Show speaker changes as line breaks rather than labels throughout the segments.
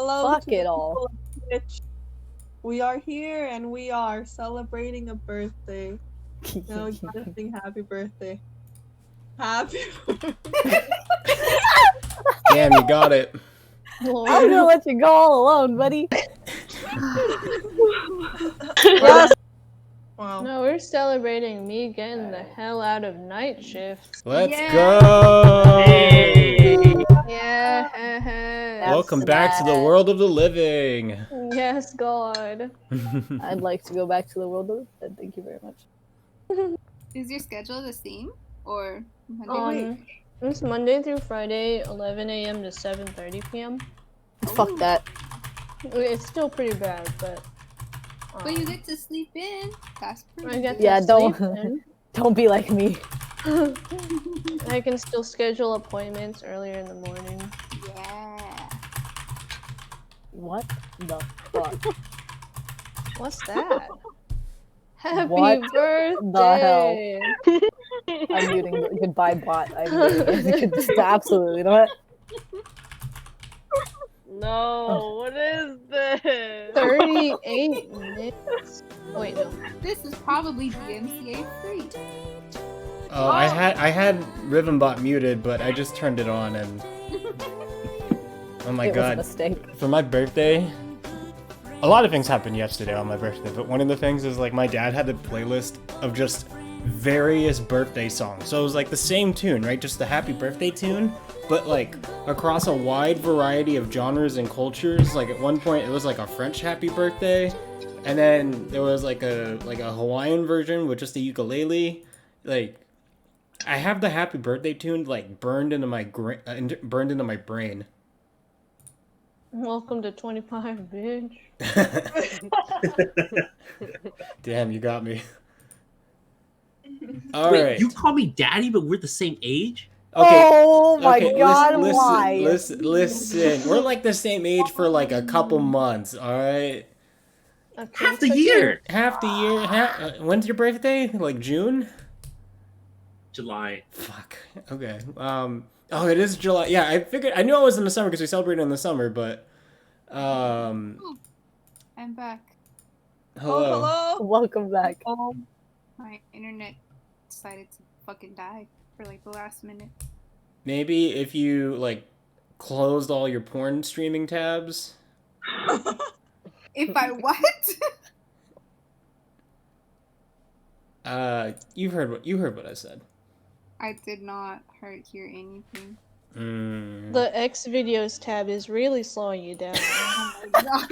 Hello
Fuck
to the
it all.
people of Twitch. We are here and we are celebrating a birthday. No, you gotta sing happy birthday. Happy
Damn, you got it.
I'm gonna let you go all alone, buddy.
Yes. Wow.
No, we're celebrating me getting the hell out of night shift.
Let's
Yeah.
go!
Yeah.
Welcome back to the world of the living.
Yes, God.
I'd like to go back to the world of dead. Thank you very much.
Is your schedule the same? Or Monday?
It's Monday through Friday, 11 a.m. to 7:30 p.m.
Fuck that.
It's still pretty bad, but.
But you get to sleep in. That's pretty
I get
good.
Yeah,
to
don't-
sleep in.
Don't be like me.
I can still schedule appointments earlier in the morning.
Yeah.
What the fuck?
What's that? Happy
What
birthday!
I'm muting the goodbye bot. I'm muting it. Absolutely, you know what?
No, what is this?
38 minutes. Oh, wait, no.
This is probably DMCA free.
Oh, I had Rivenbot muted, but I just turned it on and. Oh my
It was a
god.
mistake.
For my birthday, a lot of things happened yesterday on my birthday, but one of the things is like my dad had a playlist of just various birthday songs. So it was like the same tune, right? Just the happy birthday tune, but like across a wide variety of genres and cultures. Like at one point it was like a French happy birthday, and then there was like a Hawaiian version with just a ukulele. Like I have the happy birthday tune like burned into my brain.
Welcome to 25, bitch.
Damn, you got me. All
Wait,
right.
you call me daddy, but we're the same age?
Okay.
Oh my
okay,
god,
listen,
why?
listen. We're like the same age for like a couple months, all right?
Okay,
Half the
it's okay.
year.
Half the year. When's your birthday? Like June?
July.
Fuck. Okay. Oh, it is July. Yeah, I figured. I knew it was in the summer because we celebrated in the summer, but.
I'm back.
Hello.
Oh, hello.
Welcome back.
My internet decided to fucking die for like the last minute.
Maybe if you like closed all your porn streaming tabs.
If I what?
You heard what I said.
I did not hear anything.
The X videos tab is really slowing you down.
Oh my god.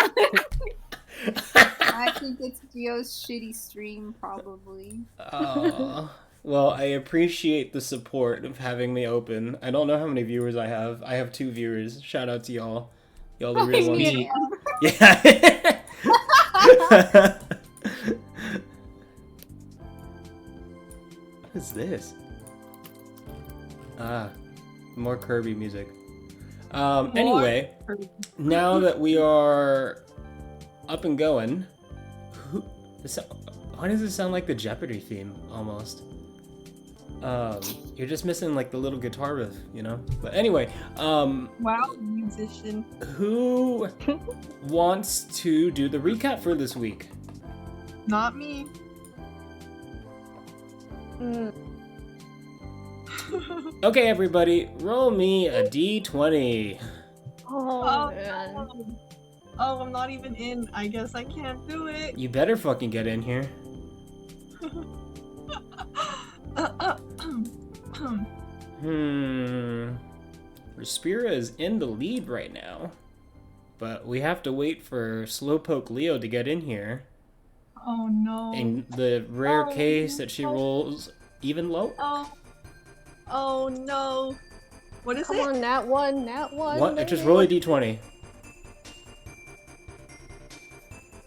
I think it's Gio's shitty stream, probably.
Oh, well, I appreciate the support of having me open. I don't know how many viewers I have. I have 2 viewers. Shout out to y'all. Y'all the real ones.
Me.
Yeah. What is this? Ah, more Kirby music. Anyway, now that we are up and going, why does it sound like the Jeopardy theme almost? You're just missing like the little guitar riff, you know? But anyway,
Wow, musician.
who wants to do the recap for this week?
Not me.
Okay, everybody, roll me a d20.
Oh, man.
Oh, I'm not even in. I guess I can't do it.
You better fucking get in here. Respira is in the lead right now, but we have to wait for Slowpoke Leo to get in here.
Oh no.
In the rare
Oh,
case that she
no.
rolls even low.
Oh no. What is
Come
it?
on, that one.
What? Just roll a d20.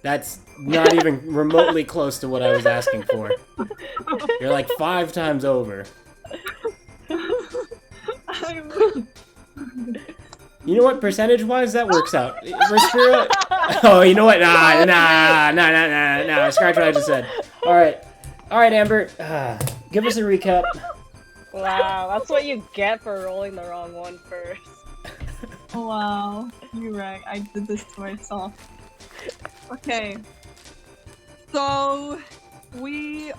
That's not even remotely close to what I was asking for. You're like 5 times over. You know what? Percentage-wise, that works out. Respira. Oh, you know what? Nah. Scratch what I just said. All right, Amber. Give us a recap.
Wow, that's what you get for rolling the wrong one first.
Wow, you're right. I did this to myself. Okay. So we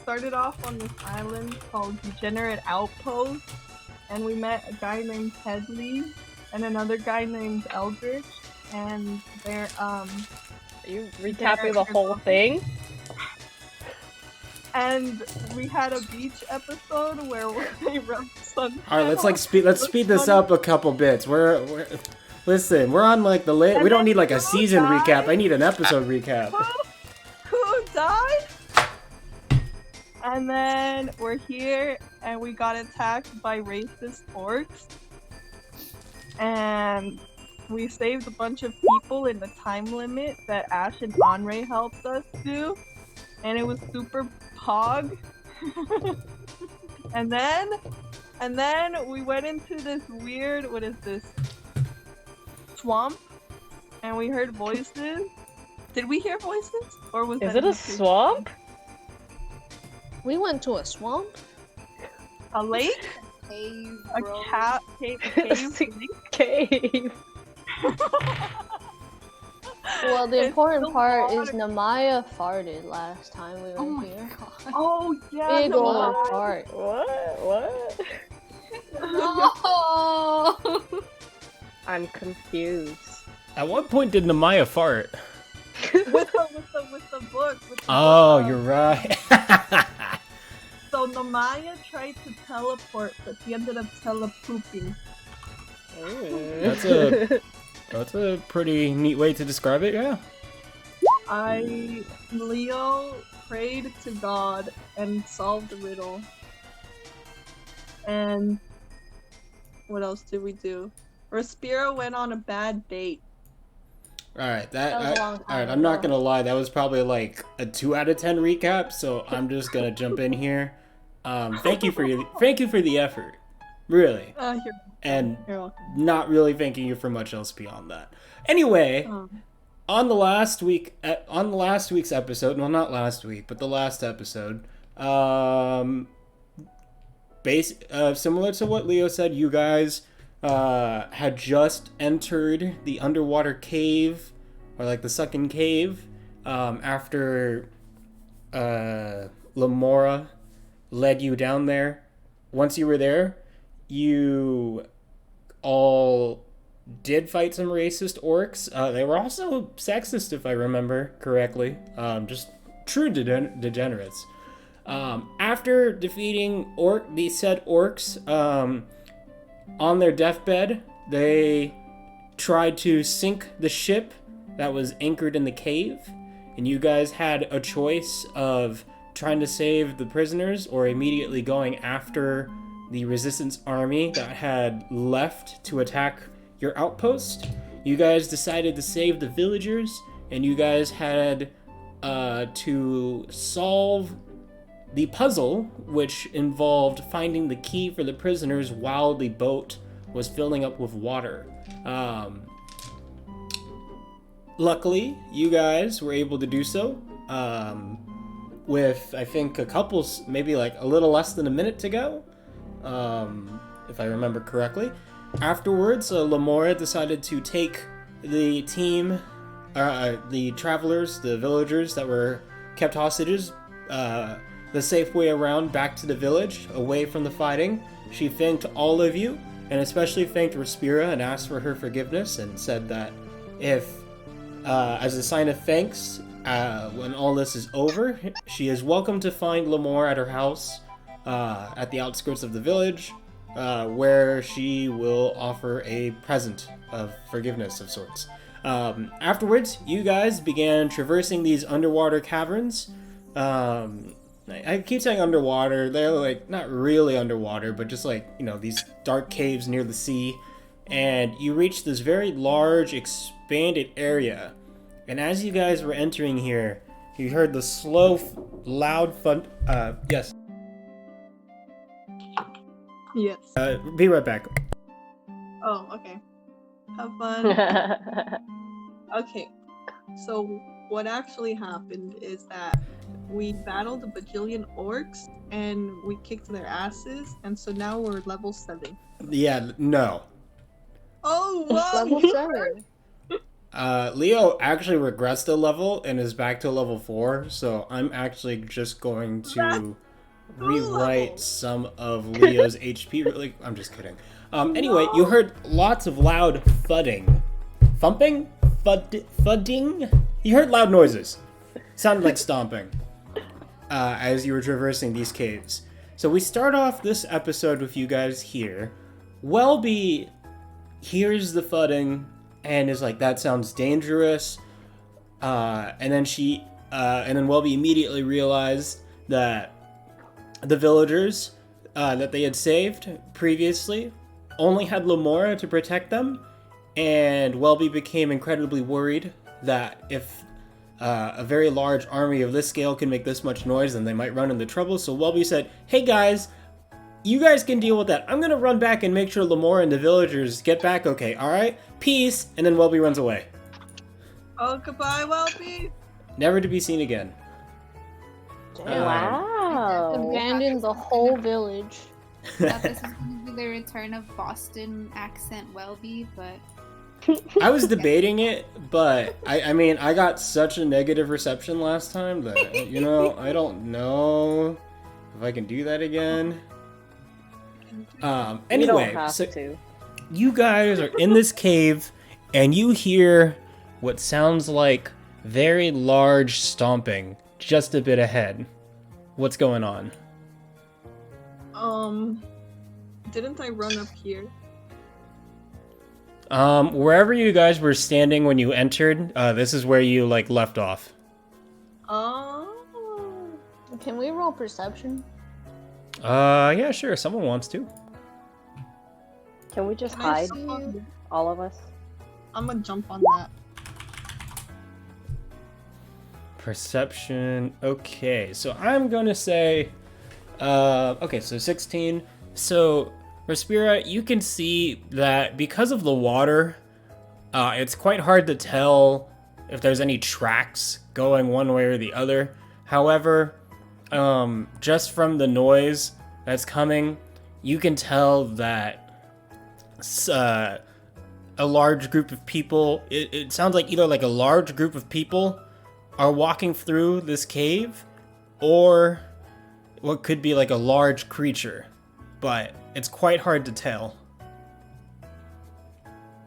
started off on this island called Degenerate Outpost, and we met a guy named Headley and another guy named Eldritch, and they're
Are you recapping the whole thing?
And we had a beach episode where we rubbed sun.
All right, let's speed this up a couple bits. Listen, we're on like the late.
And
We don't
then
need like a
who
season
died?
recap. I need an episode recap.
Who died? And then we're here, and we got attacked by racist orcs, and we saved a bunch of people in the time limit that Ash and Andre helped us do, and it was super pog. and then we went into this weird, what is this, swamp, and we heard voices. Did we hear voices, or was
Is
that
it a
in the dream?
swamp?
We went to a swamp?
A lake?
Cave,
A
bro.
cat? Cave?
Cave.
Well, the
It's
important
the
part is
water.
Namaya farted last time we were
Oh my
here.
god.
Oh yeah,
Big
no,
old
what?
fart.
What?
No!
I'm confused.
At what point did Namaya fart?
with the book. With the
Oh,
book,
you're right.
So Namaya tried to teleport, but she ended up telepooping.
That's a pretty neat way to describe it. Yeah.
Leo prayed to God and solved the riddle. And what else did we do? Respira went on a bad date.
All right,
That was a long
all
time
right. I'm not
ago.
gonna lie. That was probably like a 2 out of 10 recap. So I'm just gonna jump in here. Thank you for the effort, really, and
You're welcome.
not really thanking you for much else beyond that. Anyway, on the last week's episode, well, not last week, but the last episode, similar to what Leo said, you guys had just entered the underwater cave, or like the sunken cave, after Lamora led you down there. Once you were there, you all did fight some racist orcs. They were also sexist, if I remember correctly. Just true degenerates. After defeating these said orcs, on their deathbed, they tried to sink the ship that was anchored in the cave, and you guys had a choice of trying to save the prisoners or immediately going after the resistance army that had left to attack your outpost. You guys decided to save the villagers, and you guys had to solve the puzzle, which involved finding the key for the prisoners while the boat was filling up with water. Luckily, you guys were able to do so with, I think, maybe like a little less than a minute to go, if I remember correctly. Afterwards, Lamora decided to take the team, the travelers, the villagers that were kept hostages, the safe way around back to the village, away from the fighting. She thanked all of you, and especially thanked Respira and asked for her forgiveness, and said that if, as a sign of thanks, when all this is over, she is welcome to find Lamore at her house at the outskirts of the village, where she will offer a present of forgiveness of sorts. Afterwards, you guys began traversing these underwater caverns. I keep saying underwater. They're like not really underwater, but just like, you know, these dark caves near the sea. And you reach this very large, expanded area. And as you guys were entering here, you heard the slow, loud yes.
Yes.
Be right back.
Oh, okay. Have fun. Okay. So what actually happened is that we battled a bajillion orcs, and we kicked their asses, and so now we're level 7.
Yeah, no.
Oh, wow!
Level 7.
Leo actually regressed a level and is back to level 4, so I'm actually just going to rewrite
levels.
some of Leo's HP. Really, I'm just kidding. Anyway, you heard lots of loud thudding. Thumping? Thudding? You heard loud noises. Sounded like stomping. As you were traversing these caves. So we start off this episode with you guys here. Welby hears the thudding and is like, that sounds dangerous. And then Welby immediately realized that the villagers that they had saved previously only had Lamora to protect them, and Welby became incredibly worried that if a very large army of this scale can make this much noise, then they might run into trouble. So Welby said, hey guys, you guys can deal with that. I'm gonna run back and make sure Lamora and the villagers get back okay, alright? Peace! And then Welby runs away.
Oh, goodbye, Welby!
Never to be seen again.
Wow.
Abandoned the whole village.
Thought this was going to be the return of Boston accent Welby, but
I was debating it, but I mean, I got such a negative reception last time that, you know, I don't know if I can do that again. Anyway,
you don't have
so
to.
you guys are in this cave, and you hear what sounds like very large stomping just a bit ahead. What's going on?
Didn't I run up here?
Wherever you guys were standing when you entered, this is where you, like, left off.
Oh.
Can we roll perception?
Yeah, sure, someone wants to.
Can we just
Can I
hide,
jump on-
all of us?
I'm gonna jump on that.
Perception. Okay, so I'm gonna say, okay, so 16. So, Respira, you can see that because of the water, it's quite hard to tell if there's any tracks going one way or the other. However, just from the noise that's coming, you can tell that a large group of people, it sounds like either like a large group of people are walking through this cave, or what could be like a large creature, but it's quite hard to tell.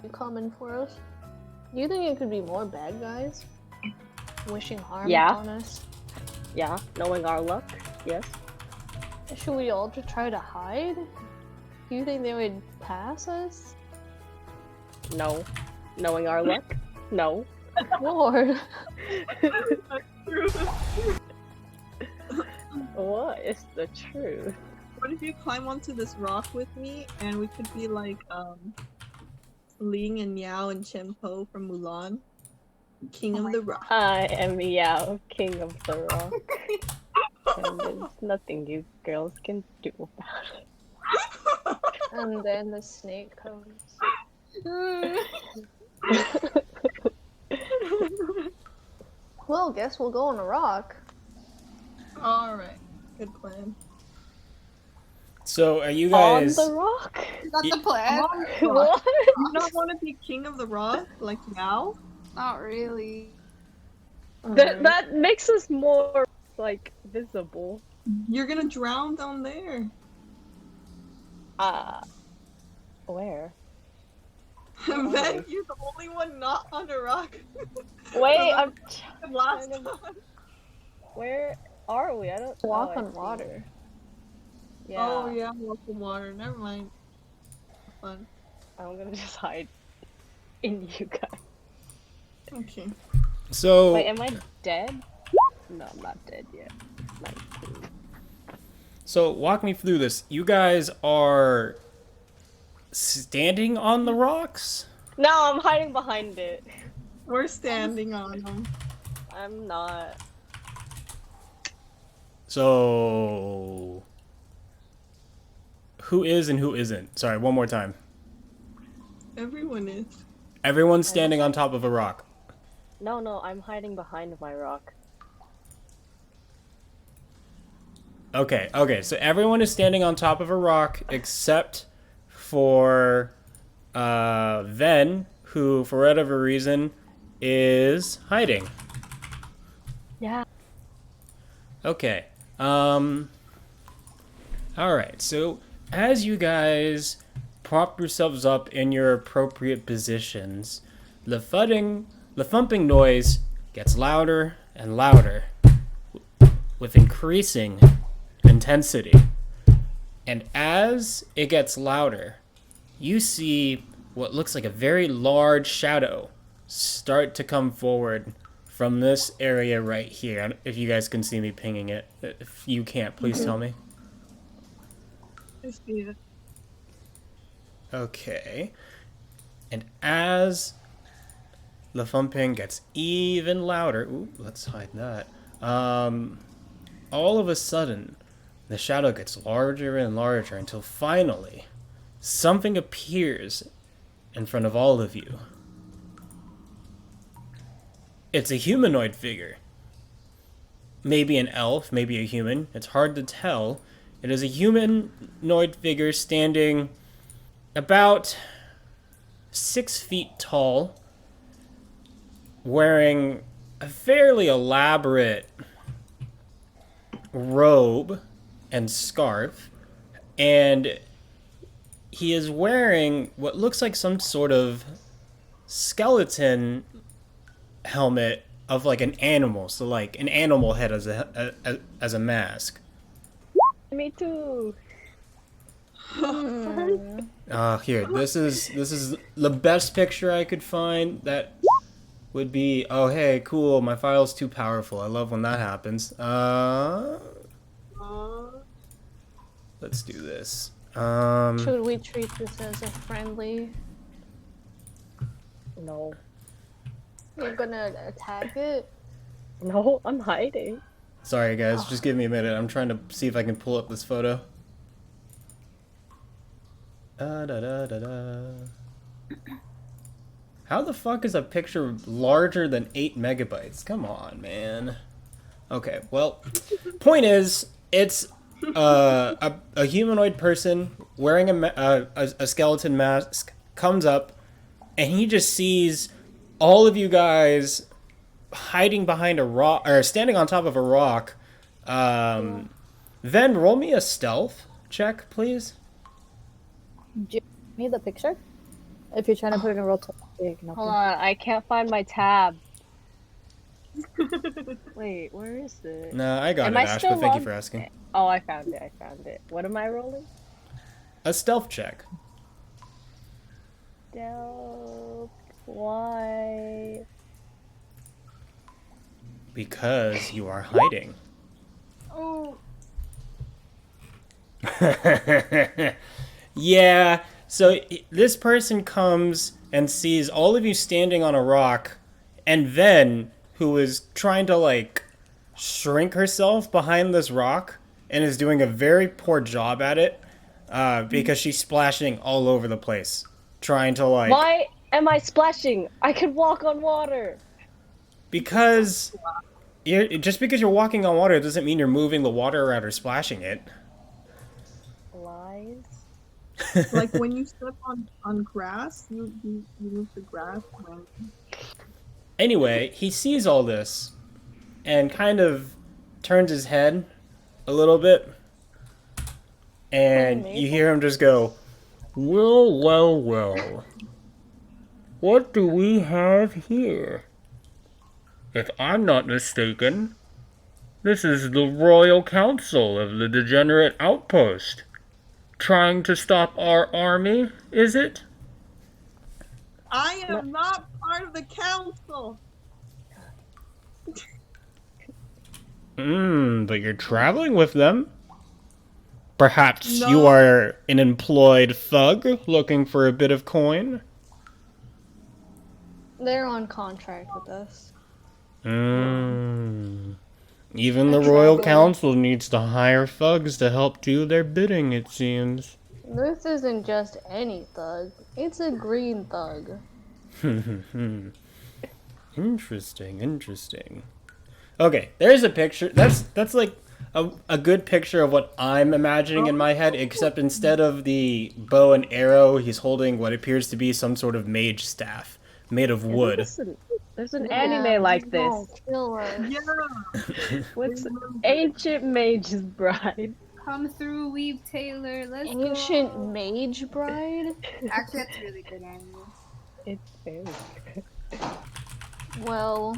You coming for us? Do you think it could be more bad guys? Wishing harm
Yeah.
upon us?
Yeah, knowing our luck, yes.
Should we all just try to hide? Do you think they would pass us?
No. Knowing our luck, no.
Lord.
What is the truth?
What if you climb onto this rock with me, and we could be like, Ling and Yao and Chenpo from Mulan? King of the Rock.
I am Yao, king of the rock. And there's nothing you girls can do about it.
And then the snake comes. Well, guess we'll go on a rock.
Alright, good plan.
So are you guys...
On the rock?
is that the plan?
What?
You not want to be King of the Rock, like Yao?
Not really.
That makes us more, like, visible.
You're gonna drown down there.
Where?
And then you're the only one not on a rock.
Wait, I'm...
Last
trying
time.
to- Where are we? I don't...
Walk
oh, I
on
see.
water.
Yeah.
Oh yeah, walk in water. Never mind. Fun.
I'm gonna just hide in you guys.
Okay.
So...
Wait, am I dead? No, I'm not dead yet. 19.
So walk me through this. You guys are standing on the rocks?
No, I'm hiding behind it.
We're standing on them.
I'm not.
So... Who is and who isn't? Sorry, one more time.
Everyone is.
Everyone's standing on top of a rock.
No, I'm hiding behind my rock.
Okay, so everyone is standing on top of a rock except for Ven, who, for whatever reason, is hiding.
Yeah.
Okay. Alright, so as you guys prop yourselves up in your appropriate positions, the thumping noise gets louder and louder with increasing intensity. And as it gets louder, you see what looks like a very large shadow start to come forward from this area right here. If you guys can see me pinging it. If you can't, please tell me.
I see it.
Okay. And as the thumping gets even louder, ooh, let's hide that. All of a sudden, the shadow gets larger and larger until finally something appears in front of all of you. It's a humanoid figure. Maybe an elf, maybe a human. It's hard to tell. It is a humanoid figure standing about 6 feet tall, wearing a fairly elaborate robe and scarf, and he is wearing what looks like some sort of skeleton helmet of like an animal, so like an animal head as a mask.
Me too.
Here, this is the best picture I could find. That would be, oh hey, cool, my file's too powerful. I love when that happens. Let's do this.
Should we treat this as a friendly?
No.
You're gonna attack it?
No, I'm hiding.
Sorry guys, just give me a minute. I'm trying to see if I can pull up this photo. How the fuck is a picture larger than 8 megabytes? Come on, man. Okay, well, point is, it's a humanoid person wearing a skeleton mask comes up, and he just sees all of you guys hiding behind a rock, or standing on top of a rock. Then roll me a stealth check, please.
Do you need the picture? If you're trying to put it in real time.
Hold on, I can't find my tab. Wait, where is it?
No, I got
Am
it,
I
Ash,
still
but thank you
on?
for asking.
Oh, I found it. What am I rolling?
A stealth check.
Dope. Why?
Because you are hiding.
Oh,
Yeah, so this person comes and sees all of you standing on a rock, and then who is trying to like shrink herself behind this rock and is doing a very poor job at it because she's splashing all over the place trying to like
Why am I splashing? I can walk on water.
because just because you're walking on water doesn't mean you're moving the water around or splashing it.
Lies.
Like when you step on grass, you move the grass when.
Anyway, he sees all this and kind of turns his head a little bit, and you hear him just go, well. What do we have here? If I'm not mistaken, this is the Royal Council of the Degenerate Outpost. Trying to stop our army, is it?
I am not part of the council.
But you're traveling with them. Perhaps
No.
you are an employed thug looking for a bit of coin?
They're on contract with us.
Even the
They're
Royal
traveling.
Council needs to hire thugs to help do their bidding, it seems.
This isn't just any thug. It's a green thug.
Interesting. Okay, there's a picture. That's like a good picture of what I'm imagining in my head, except instead of the bow and arrow, he's holding what appears to be some sort of mage staff made of wood.
Listen, there's an
Yeah,
anime like
he's
this.
gonna kill us.
Yeah.
What's Ancient Mage's Bride?
Come through, Weave Taylor. Let's
Ancient
go.
Mage Bride?
Actually, that's a really good anime.
It's very
Well,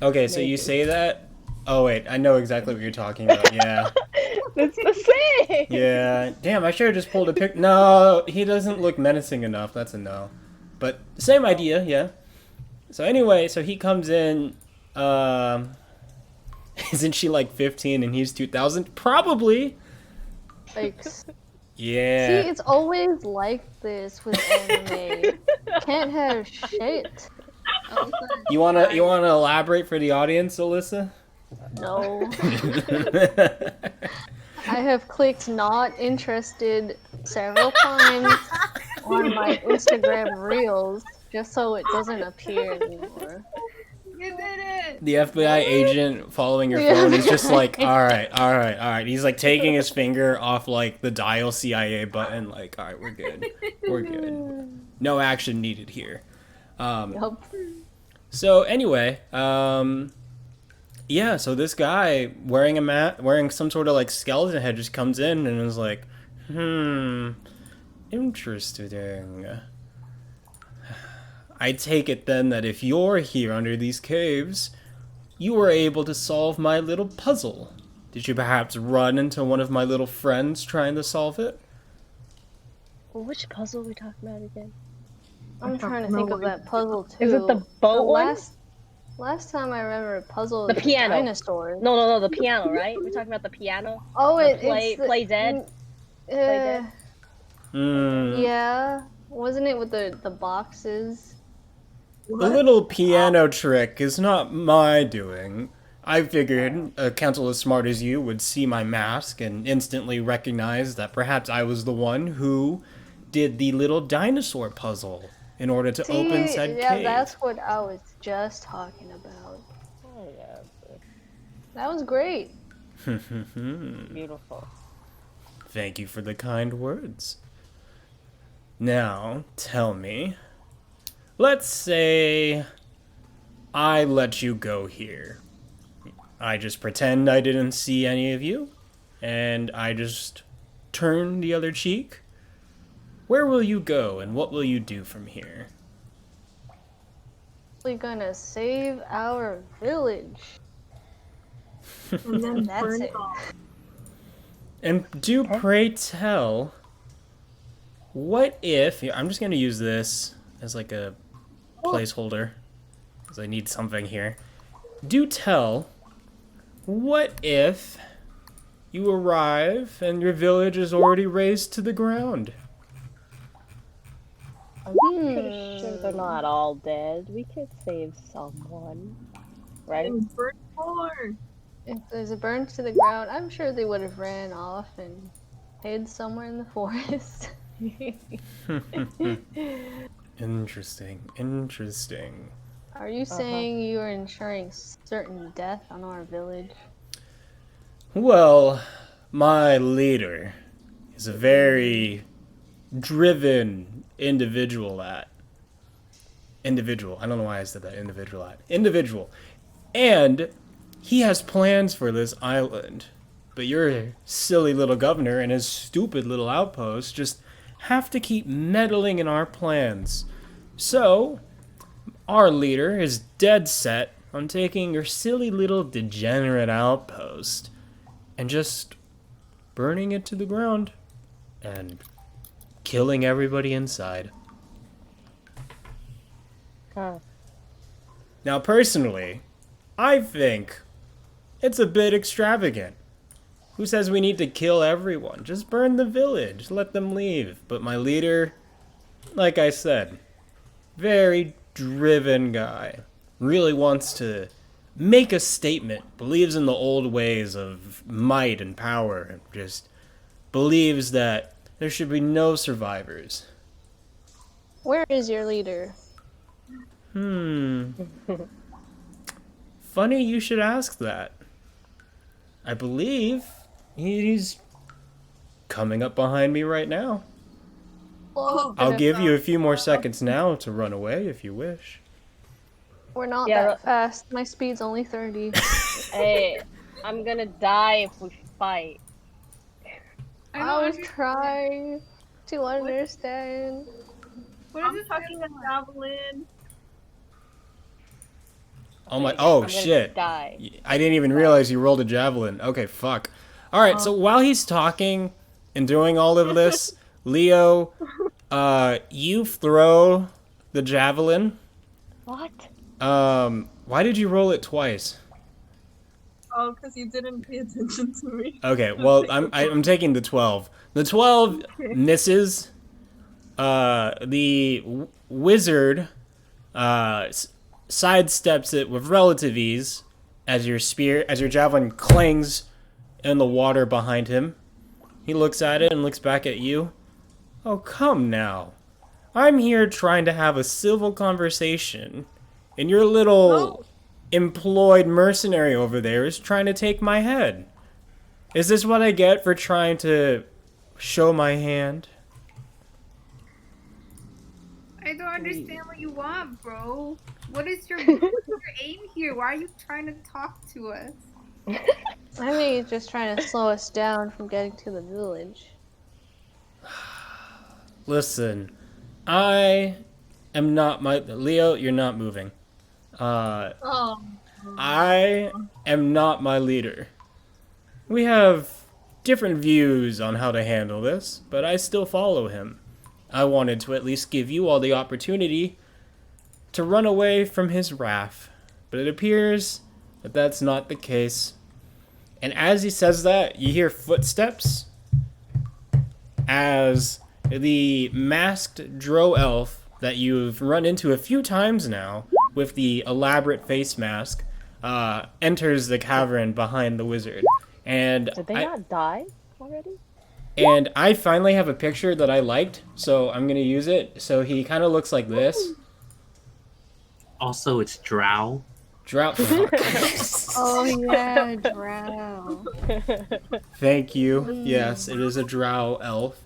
Okay, so you
Maybe.
say that. Oh wait, I know exactly what you're talking about. Yeah,
It's the same.
yeah. Damn, I should have just pulled a pic. No, he doesn't look menacing enough. That's a no. But same idea, yeah. So anyway, so he comes in. Isn't she like 15 and he's 2000? Probably.
like,
Yeah.
see, it's always like this with anime. Can't have shit.
Oh,
You wanna elaborate for the audience, Alyssa?
No. I have clicked not interested several times on my Instagram reels just so it doesn't appear anymore.
you did it!
The FBI agent following your
Yeah.
phone is just like, all right. He's like taking his finger off like the dial CIA button, like, all right, we're good. No action needed here.
Yup.
So anyway, yeah. So this guy wearing some sort of like skeleton head just comes in and is like, interesting. I take it then that if you're here under these caves, you were able to solve my little puzzle. Did you perhaps run into one of my little friends trying to solve it?
Well, which puzzle are we talking about again?
I'm trying to think of that puzzle too.
Is it the boat one?
Last time I remember a puzzle
The
was
piano.
dinosaurs.
No, the piano, right? We're talking about the piano.
Oh,
The
it's the,
Play Dead. Dead?
Yeah, wasn't it with the boxes?
The little piano trick is not my doing. I figured a council as smart as you would see my mask and instantly recognize that perhaps I was the one who did the little dinosaur puzzle in order to open said
yeah,
cave.
that's what I was just talking about.
Oh yeah,
That was great.
beautiful.
Thank you for the kind words. Now, tell me, let's say I let you go here. I just pretend I didn't see any of you, and I just turn the other cheek. Where will you go, and what will you do from here?
We're gonna save our village.
And then
That's
burn
it.
off.
And do pray tell, what if... I'm just going to use this as like a placeholder, because I need something here. Do tell, what if you arrive and your village is already razed to the ground?
I'm pretty sure they're not all dead. We could save someone, right?
And burn more.
If there's a burn to the ground, I'm sure they would have ran off and hid somewhere in the forest.
Interesting.
Are you saying you are ensuring certain death on our village?
Well, my leader is a very driven individual. I don't know why I said that. Individual. And he has plans for this island. But your silly little governor and his stupid little outpost just have to keep meddling in our plans. So, our leader is dead set on taking your silly little degenerate outpost and just burning it to the ground and killing everybody inside.
Huh.
Now, personally, I think it's a bit extravagant. Who says we need to kill everyone? Just burn the village, let them leave. But my leader, like I said, very driven guy. Really wants to make a statement, believes in the old ways of might and power, and just believes that there should be no survivors.
Where is your leader?
Funny you should ask that. I believe he's coming up behind me right now.
Oh,
I'll give you a few more seconds now to run away if you wish.
We're not
Yeah,
that fast. My speed's only 30.
Hey, I'm gonna die if we fight.
I
I
don't
was
understand.
trying to understand.
What
I'm
is this
tucking a javelin.
Oh my!
Okay,
Oh
I'm gonna
shit!
die.
I didn't even realize you rolled a javelin. Okay, fuck. All right. So while he's talking and doing all of this, Leo, you throw the javelin.
What?
Why did you roll it twice?
Oh, because you didn't pay attention to me.
Okay, well, I'm taking the 12. The 12
Okay.
misses. The wizard sidesteps it with relative ease as your javelin clings in the water behind him. He looks at it and looks back at you. Oh, come now. I'm here trying to have a civil conversation, and your little employed mercenary over there is trying to take my head. Is this what I get for trying to show my hand?
I don't understand what you want, bro. What is your aim here? Why are you trying to talk to us?
I think he's just trying to slow us down from getting to the village.
Listen, I am not my Leo. You're not moving.
Oh.
I am not my leader. We have different views on how to handle this, but I still follow him. I wanted to at least give you all the opportunity to run away from his wrath, but it appears that that's not the case. And as he says that, you hear footsteps as the masked drow elf that you've run into a few times now with the elaborate face mask enters the cavern behind the wizard. And
Did they not die already?
and I finally have a picture that I liked, so I'm gonna use it. So he kind of looks like this.
Also, it's Drow.
Drought.
Oh yeah, drow.
Thank you. Yes, it is a drow elf.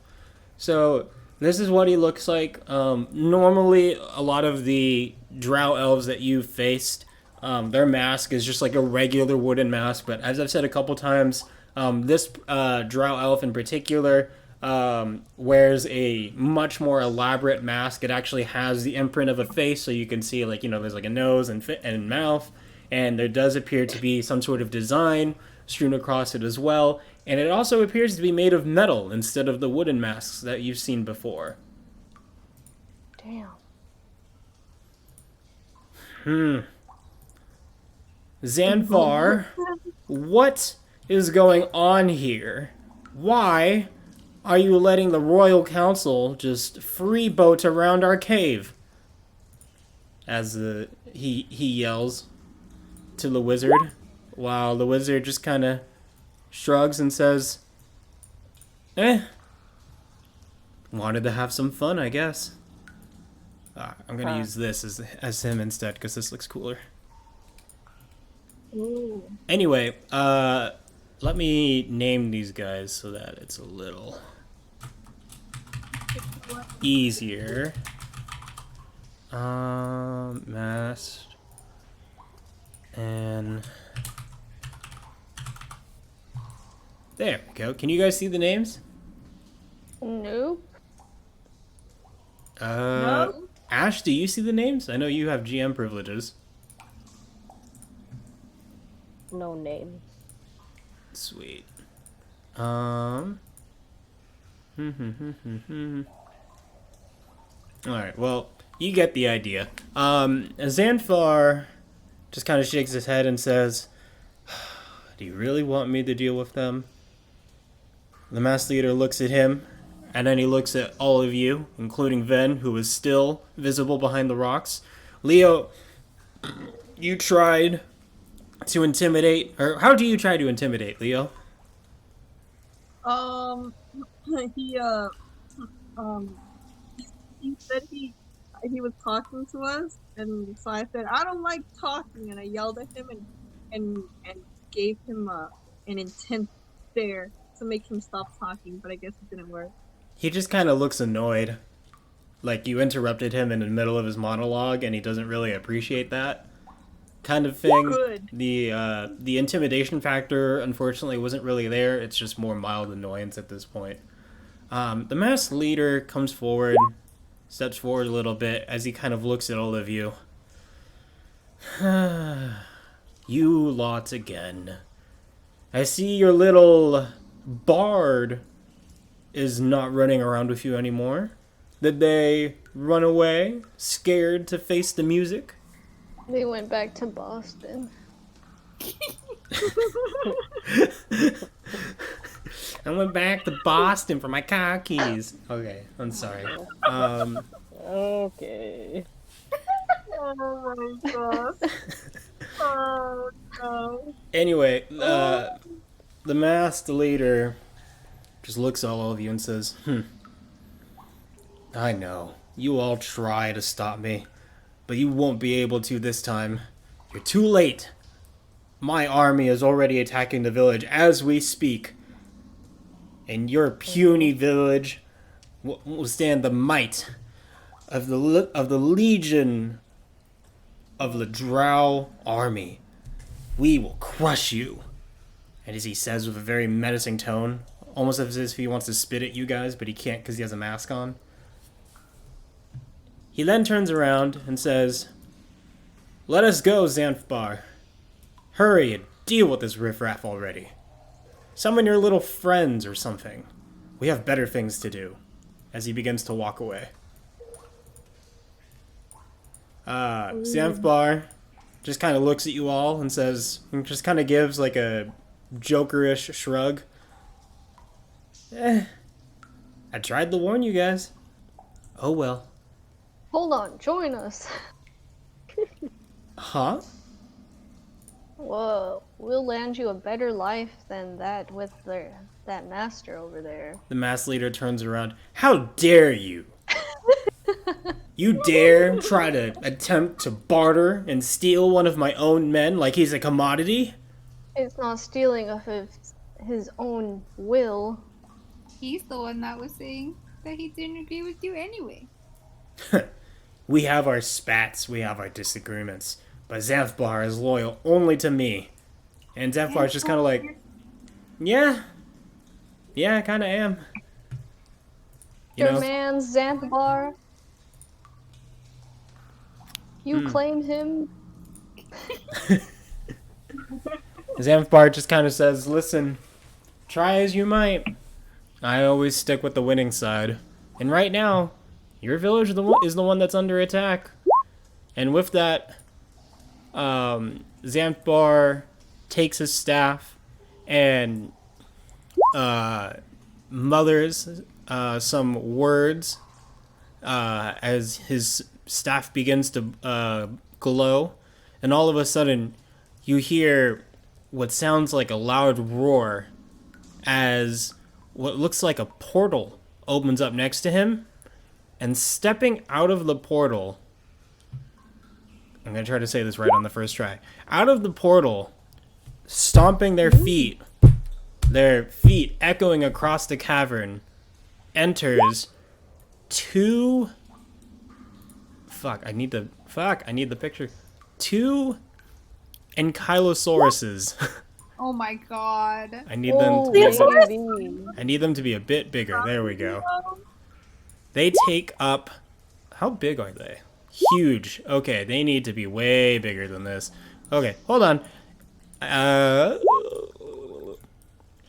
So this is what he looks like. Normally, a lot of the drow elves that you've faced, their mask is just like a regular wooden mask. But as I've said a couple times, this drow elf in particular wears a much more elaborate mask. It actually has the imprint of a face, so you can see there's like a nose and mouth, and there does appear to be some sort of design strewn across it as well. And it also appears to be made of metal instead of the wooden masks that you've seen before.
Damn.
Zanfar, what is going on here? Why are you letting the Royal Council just freeboat around our cave? As he yells to the wizard, while the wizard just kind of shrugs and says, wanted to have some fun, I guess. I'm gonna use this as him instead, because this looks cooler.
Ooh.
Anyway, let me name these guys so that it's a little easier. Masked and there we go. Can you guys see the names?
Nope.
No?
Ash, do you see the names? I know you have GM privileges.
No name.
Sweet. Alright, well, you get the idea. Zanfar just kind of shakes his head and says, do you really want me to deal with them? The mass leader looks at him, and then he looks at all of you, including Ven, who is still visible behind the rocks. Leo, you tried to intimidate, or how do you try to intimidate, Leo?
He he said he was talking to us, and so I said I don't like talking, and I yelled at him and gave him an intense stare to make him stop talking, but I guess it didn't work.
He just kind of looks annoyed. Like you interrupted him in the middle of his monologue and he doesn't really appreciate that kind of thing.
Good.
The intimidation factor unfortunately wasn't really there. It's just more mild annoyance at this point. The masked leader comes forward, steps forward a little bit as he kind of looks at all of you. You lot again. I see your little bard is not running around with you anymore. Did they run away, scared to face the music?
They went back to Boston.
I went back to Boston for my car keys. Okay, I'm sorry.
Okay.
Oh my god. Oh no.
Anyway, the masked leader just looks at all of you and says, I know. You all try to stop me, but you won't be able to this time. You're too late. My army is already attacking the village as we speak. And your puny village will stand the might of the legion of the Drow army. We will crush you. And as he says with a very menacing tone, almost as if he wants to spit at you guys, but he can't because he has a mask on. He then turns around and says, Let us go, Xanthbar. Hurry and deal with this riffraff already. Summon your little friends or something. We have better things to do. As he begins to walk away. Xanthbar just kind of looks at you all and says, and just kind of gives like a jokerish shrug. I tried to warn you guys. Oh well.
Hold on, join us.
Huh?
Whoa, we'll land you a better life than that with that master over there.
The mass leader turns around. How dare you? You dare try to attempt to barter and steal one of my own men like he's a commodity?
It's not stealing of his own will.
He's the one that was saying that he didn't agree with you anyway.
We have our spats, we have our disagreements, but Xanthbar is loyal only to me. And Xanthbar's just kind of like, yeah, I kind of am. You
Your
know?
man Xanthbar. You claimed him.
Xanthbar just kind of says, listen, try as you might. I always stick with the winning side. And right now, your village is the one that's under attack. And with that, Xanthbar takes his staff and mutters some words as his staff begins to glow. And all of a sudden, you hear what sounds like a loud roar as what looks like a portal opens up next to him. And stepping out of the portal, I'm going to try to say this right on the first try. Out of the portal, stomping their feet echoing across the cavern, enters two... I need the picture. Two Ankylosauruses.
Oh my god.
I need them to
Baby.
I need them to be a bit bigger. There we go. They take up... How big are they? Huge. Okay, they need to be way bigger than this. Okay, hold on.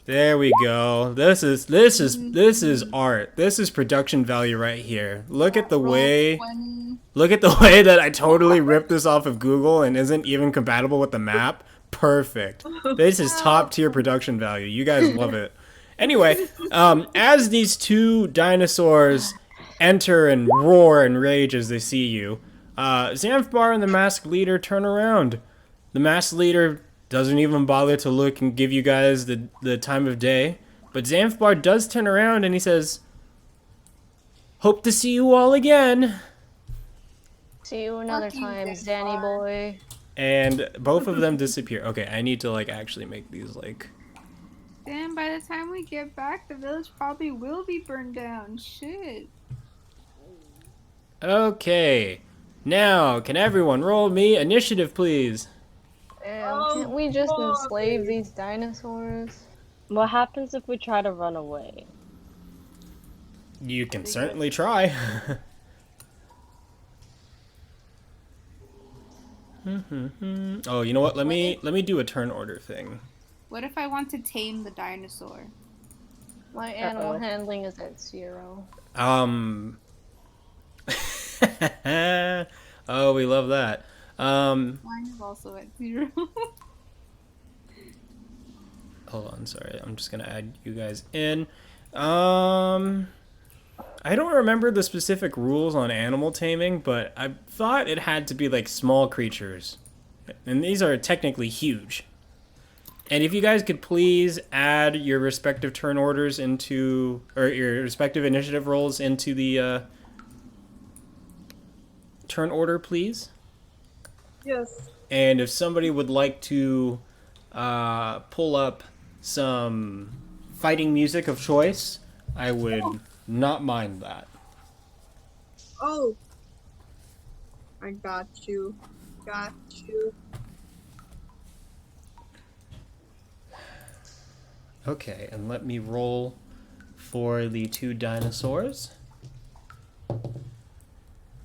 There we go. This is art. This is production value right here. Look at the way that I totally ripped this off of Google and isn't even compatible with the map. Perfect. This is top tier production value. You guys love it. Anyway, as these two dinosaurs enter and roar and rage as they see you, Xanthbar and the masked leader turn around. The masked leader doesn't even bother to look and give you guys the time of day, but Xanthbar does turn around and he says, "Hope to see you all again."
See you another
Fuck you,
time,
Xanthbar.
Zanny boy.
And both of them disappear. Okay, I need to like actually make these like
Damn, by the time we get back, the village probably will be burned down. Shit.
Okay. Now, can everyone roll me initiative, please?
Damn, can't we just enslave these dinosaurs?
What happens if we try to run away?
You can certainly try. Oh, you know what? Let me do a turn order thing.
What if I want to tame the dinosaur?
My animal handling is at 0.
Oh, we love that.
Mine is also at 0.
Hold on, sorry. I'm just gonna add you guys in. I don't remember the specific rules on animal taming, but I thought it had to be like small creatures. And these are technically huge. And if you guys could please add your respective turn orders into, or your respective initiative rolls into the turn order, please.
Yes.
And if somebody would like to pull up some fighting music of choice, I would not mind that.
Oh. I got you. Got you.
Okay, and let me roll for the 2 dinosaurs.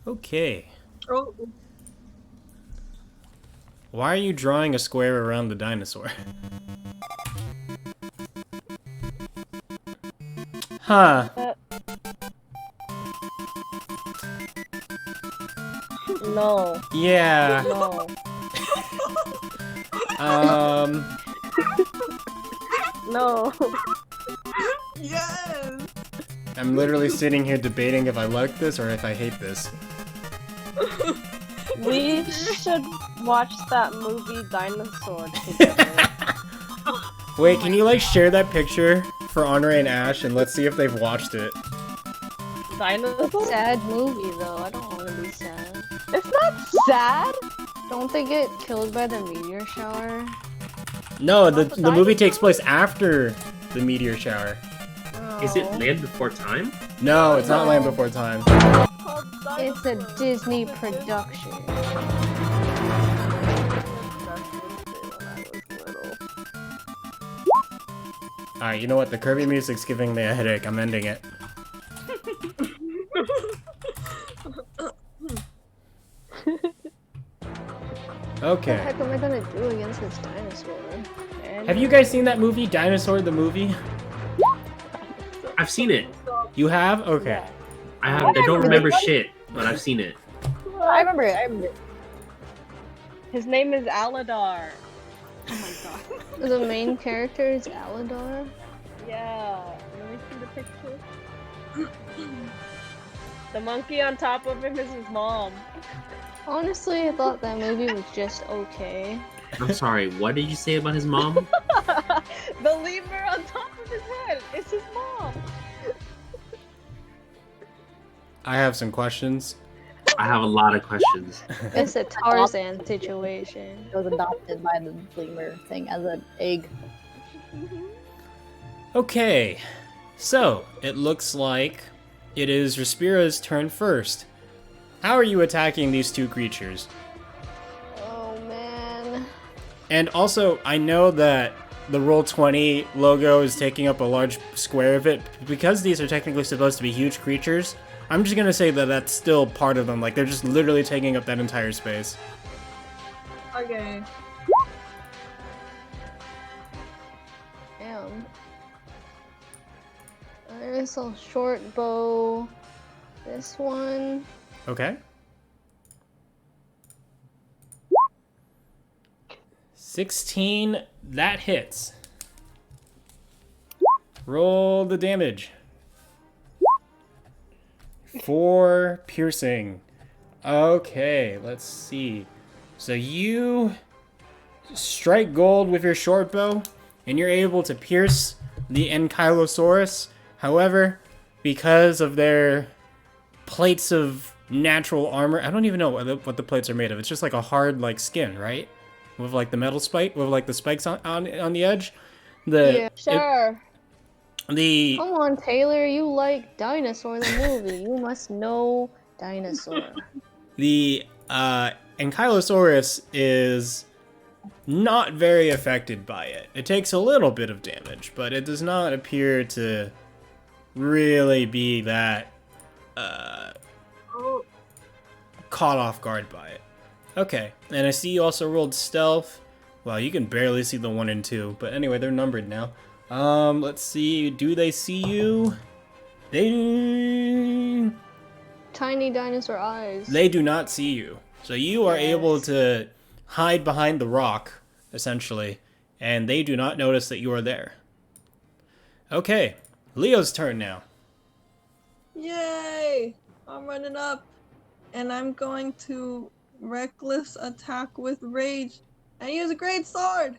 Okay.
Oh.
Why are you drawing a square around the dinosaur? Huh.
No.
Yeah.
No. No.
Yes.
I'm literally sitting here debating if I like this or if I hate this.
We should watch that movie Dinosaur together.
Wait, can you like share that picture for Honore and Ash and let's see if they've watched it?
Dinosaur?
Sad movie though. I don't want to be sad.
It's not sad.
Don't they get killed by the meteor shower?
No, the movie takes place after the meteor shower.
Is it Land Before Time?
No, it's not Land Before Time.
It's a Disney production.
Alright, you know what? The Kirby music's giving me a headache. I'm ending it.
What the
Okay.
heck am I gonna do against this dinosaur?
Have you guys seen that movie, Dinosaur the movie?
I've seen it.
You have? Okay.
I don't remember shit, but I've seen it.
I remember it. I remember it.
His name is Aladar.
Oh my god.
The main character is Aladar.
Yeah. Let me see the picture. The monkey on top of him is his mom.
Honestly, I thought that movie was just okay.
I'm sorry, what did you say about his mom?
The lemur on top of his head is his mom.
I have some questions.
I have a lot of questions.
It's a Tarzan situation.
I was adopted by the lemur thing as an egg.
Okay. So, it looks like it is Respira's turn first. How are you attacking these 2 creatures?
Oh man.
And also, I know that the Roll20 logo is taking up a large square of it. Because these are technically supposed to be huge creatures, I'm just gonna say that that's still part of them. Like, they're just literally taking up that entire space.
Okay.
Damn. There's a short bow. This one.
Okay. 16, that hits. Roll the damage. 4 piercing. Okay, let's see. So you strike gold with your short bow, and you're able to pierce the Ankylosaurus. However, because of their plates of natural armor, I don't even know what the plates are made of. It's just like a hard like skin, right? With like the metal spike, with like the spikes on the edge.
Yeah, sure.
the
Come on, Taylor. You like Dinosaur the movie. You must know Dinosaur.
the Ankylosaurus is not very affected by it. It takes a little bit of damage, but it does not appear to really be that caught off guard by it. Okay, and I see you also rolled stealth. Well, you can barely see the 1 and 2, but anyway, they're numbered now. Let's see. Do they see you? They
Tiny dinosaur eyes.
do not see you. So you are able to hide behind the rock, essentially, and they do not notice that you are there. Okay, Leo's turn now.
Yay! I'm running up, and I'm going to reckless attack with rage and use a great sword.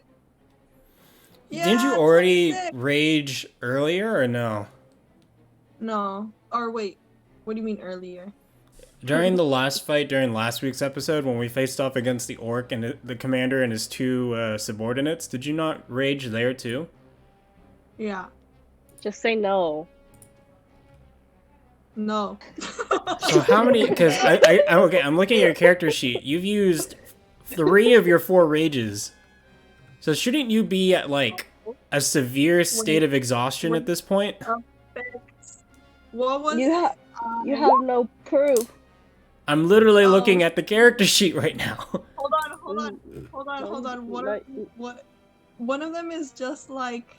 Yeah,
Didn't you already
26.
rage earlier or no?
No. Or wait, what do you mean earlier?
During the last fight, during last week's episode, when we faced off against the orc and the commander and his 2 subordinates, did you not rage there too?
Yeah.
Just say no.
No.
So how many? Because okay, I'm looking at your character sheet. You've used 3 of your 4 rages. So shouldn't you be at like a severe state of exhaustion at this point?
What was
You have no proof.
I'm literally looking at the character sheet right now.
Hold on. What? One of them is just like.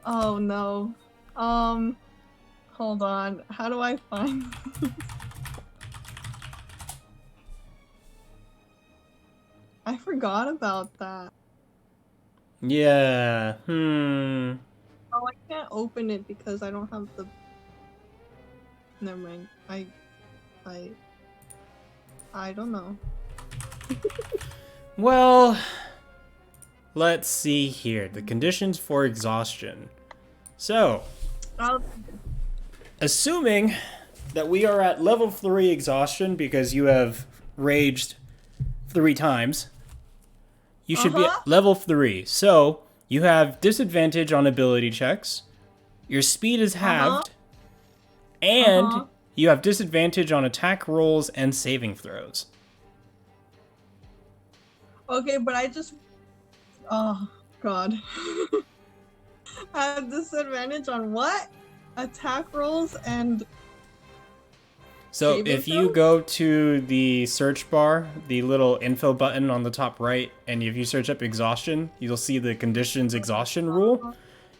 Oh no. Hold on. How do I find? I forgot about that.
Yeah.
Oh, I can't open it because I don't have the. Never mind. I don't know.
Well, let's see here. The conditions for exhaustion. So, assuming that we are at level 3 exhaustion because you have raged 3 times, you should be at level 3. So, you have disadvantage on ability checks, your speed is halved, and you have disadvantage on attack rolls and saving throws.
Okay, but I just. Oh, God. I have disadvantage on what? Attack rolls and.
So if you go to the search bar, the little info button on the top right, and if you search up exhaustion, you'll see the conditions exhaustion rule.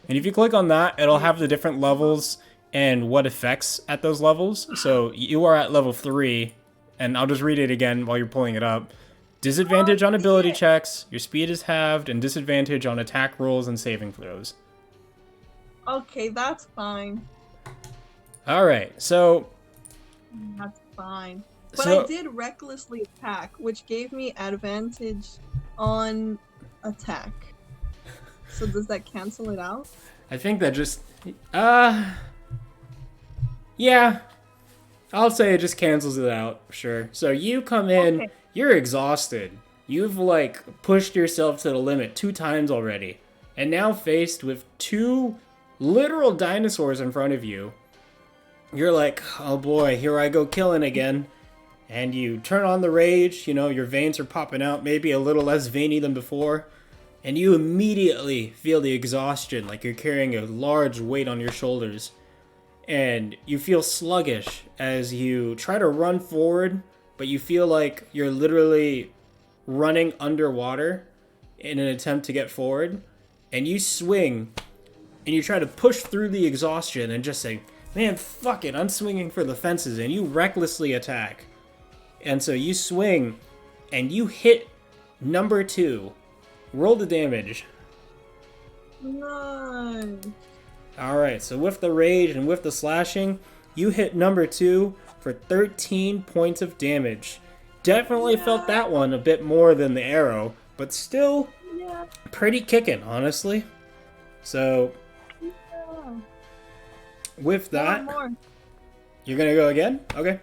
And if you click on that, it'll have the different levels and what effects at those levels. So you are at level 3, and I'll just read it again while you're pulling it up. Disadvantage on ability checks, your speed is halved, and disadvantage on attack rolls and saving throws.
Okay, that's fine.
Alright, so...
That's fine. But
So-
I did recklessly attack, which gave me advantage on attack. So does that cancel it out?
I think that just... yeah. I'll say it just cancels it out, sure. So you come in,
Okay.
you're exhausted. You've, like, pushed yourself to the limit 2 times already. And now faced with 2 literal dinosaurs in front of you, you're like, oh boy, here I go killing again. And you turn on the rage, you know, your veins are popping out, maybe a little less veiny than before. And you immediately feel the exhaustion, like you're carrying a large weight on your shoulders. And you feel sluggish as you try to run forward, but you feel like you're literally running underwater in an attempt to get forward. And you swing, and you try to push through the exhaustion and just say, man, fuck it, I'm swinging for the fences, and you recklessly attack. And so you swing, and you hit number 2. Roll the damage.
Nice.
Alright, so with the rage and with the slashing, you hit number 2 for 13 points of damage. Definitely felt that one a bit more than the arrow, but still pretty kicking, honestly. So, with that,
More.
you're gonna go again? Okay.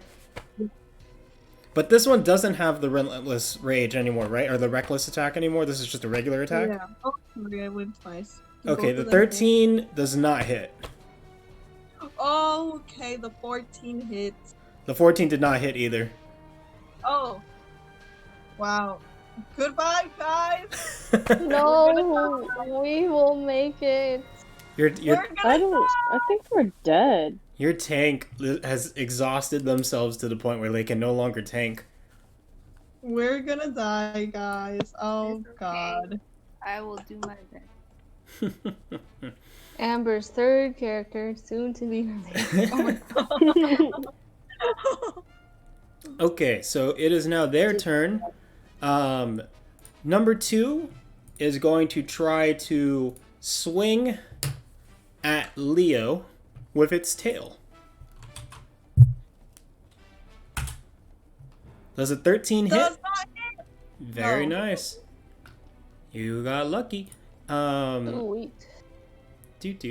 But this one doesn't have the Relentless Rage anymore, right? Or the Reckless attack anymore? This is just a regular attack?
Yeah. Oh, sorry, I went twice.
Okay,
Both
the
of them hit.
13 does not hit.
Oh, okay, the 14 hits.
The 14 did not hit either.
Oh. Wow. Goodbye, guys.
No, we will make it.
Your
We're gonna
I think we're dead.
your tank has exhausted themselves to the point where they can no longer tank.
We're gonna die, guys. Oh
It's okay.
god.
I will do my best.
Amber's third character, soon to be released.
Oh my god.
Okay, so it is now their turn. Number 2 is going to try to swing at Leo with its tail. Does a 13 hit?
Does not hit.
Very
No.
nice. You got lucky.
Sweet.
Let's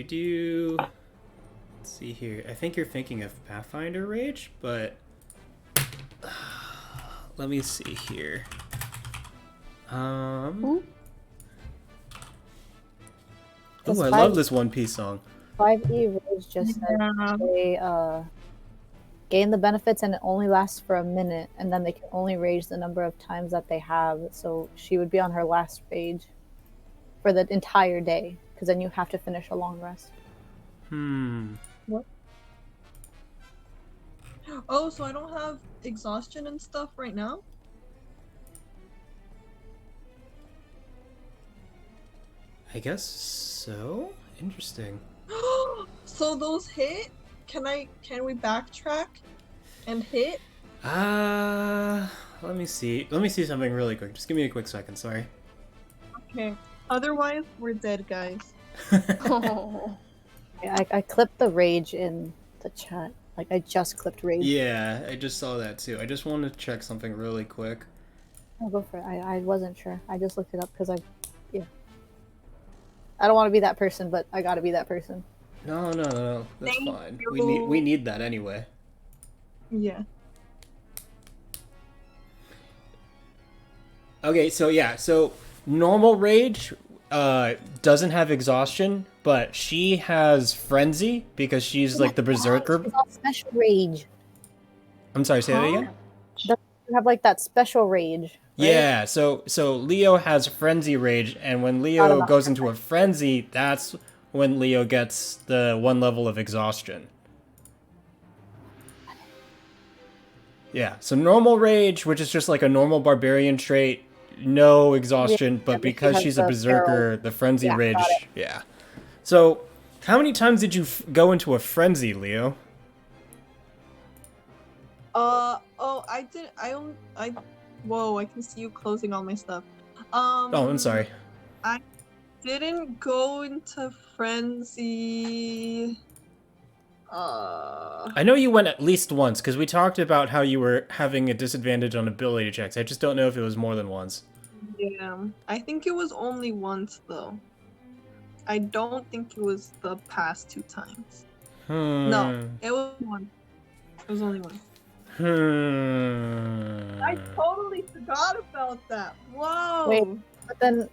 see here. I think you're thinking of Pathfinder Rage, but let me see here.
Ooh.
Oh, I
Does
love this One Piece song.
5e rules just said
Yeah.
they gain the benefits and it only lasts for a minute, and then they can only rage the number of times that they have. So she would be on her last rage for the entire day, because then you have to finish a long rest.
Oh, so I don't have exhaustion and stuff right now?
I guess so. Interesting.
So those hit? Can we backtrack and hit?
Let me see. Let me see something really quick. Just give me a quick second, sorry.
Okay. Otherwise, we're dead, guys.
Oh.
I clipped the rage in the chat. Like, I just clipped rage.
Yeah, I just saw that too. I just want to check something really quick.
I'll go for it. I wasn't sure. I just looked it up because I don't want to be that person, but I gotta be that person.
No, that's
Thank
fine.
you.
We need that anyway.
Yeah.
Okay, so normal rage doesn't have exhaustion, but she has frenzy because she's like the berserker.
It's all special rage.
I'm sorry, say that again?
You have like that special rage. Right?
Yeah, so Leo has frenzy rage, and when Leo
about
goes into a frenzy, that's when Leo gets the 1 level of exhaustion. Yeah, so normal rage, which is just like a normal barbarian trait, no exhaustion, but because she's a berserker, the frenzy rage,
got it.
yeah. So, how many times did you go into a frenzy, Leo?
Oh, whoa, I can see you closing all my stuff.
Oh, I'm sorry.
I didn't go into frenzy.
I know you went at least once, because we talked about how you were having a disadvantage on ability checks. I just don't know if it was more than once.
Yeah, I think it was only once though. I don't think it was the past 2 times. No, it was one. It was only one. I totally forgot about that. Whoa.
Wait. But then,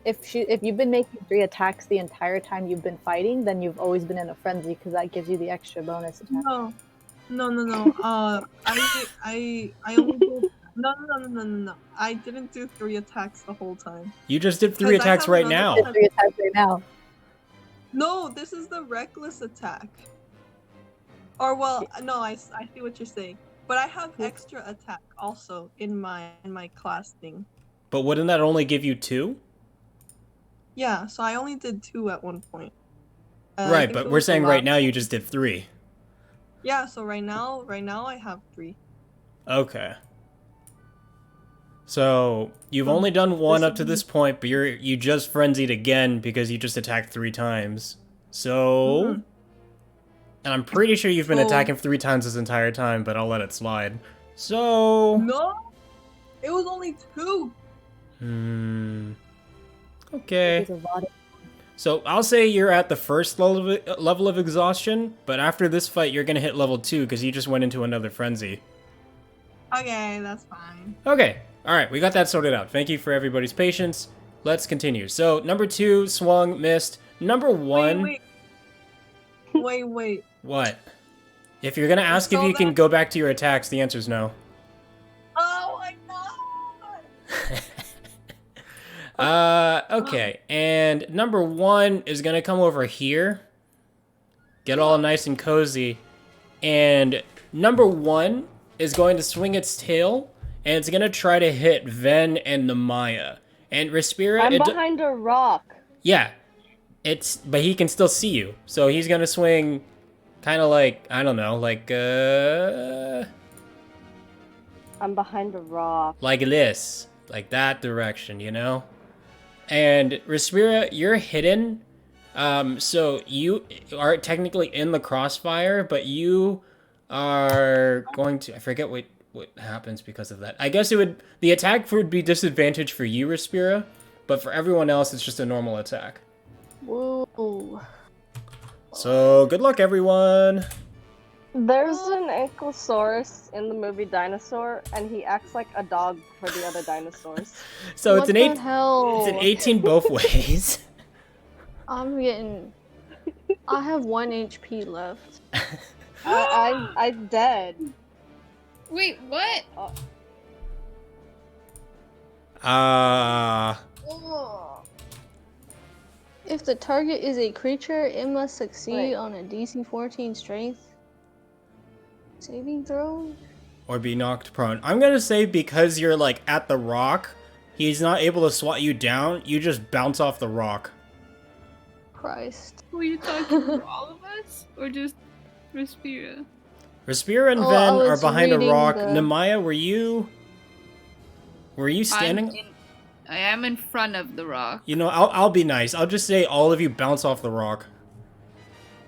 if you've been making 3 attacks the entire time you've been fighting, then you've always been in a frenzy because that gives you the extra bonus attack.
No. I only did. No. I didn't do 3 attacks the whole time.
You just did 3
'Cause I
attacks
have
right
another
now.
one.
3 attacks right now.
No, this is the reckless attack. Or well, no, I see what you're saying. But I have extra attack also in my class thing.
But wouldn't that only give you 2?
Yeah, so I only did 2 at one point. I
Right,
think
but
it
we're
was the
saying right
last
now you
one.
just did 3.
Yeah, so right now I have 3.
Okay. So you've only done 1 up to this point, but you just frenzied again because you just attacked 3 times. So,
Mhm.
and I'm pretty sure you've been
So-
attacking 3 times this entire time, but I'll let it slide. So,
No, it was only 2.
Okay.
There's a lot of
So I'll say you're at the first level of exhaustion, but after this fight, you're gonna hit level 2 because you just went into another frenzy.
Okay, that's fine.
Okay. All right, we got that sorted out. Thank you for everybody's patience. Let's continue. So, number 2, swung, missed. Number 1...
Wait.
What? If you're gonna ask if
So
you can go back to your attacks, the answer's no.
Oh my god!
Okay. And number 1 is gonna come over here. Get all nice and cozy. And number 1 is going to swing its tail, and it's gonna try to hit Ven and Namaya. And Respira...
I'm behind a rock.
Yeah. But he can still see you. So he's gonna swing kind of like, I don't know, like,
I'm behind a rock.
like this. Like that direction, you know? And Respira, you're hidden. So you are technically in the crossfire, but you are going to... I forget what happens because of that. I guess the attack would be disadvantage for you, Respira, but for everyone else, it's just a normal attack.
Woo.
So, good luck, everyone!
There's an Ankylosaurus in the movie Dinosaur, and he acts like a dog for the other dinosaurs.
So,
What the hell?
it's an 18 both ways.
I'm getting. I have 1 HP left.
I'm dead.
Wait, what?
If the target is a creature, it must succeed
Wait.
on a DC 14 strength saving throw.
Or be knocked prone. I'm gonna say because you're, like, at the rock, he's not able to swat you down, you just bounce off the rock.
Christ.
Were you talking for all of us? Or just Respira?
Respira and
Oh,
Ven
I
are
was
behind a
reading
rock.
the-
Namaya, were you standing?
I am in front of the rock.
You know, I'll be nice. I'll just say all of you bounce off the rock.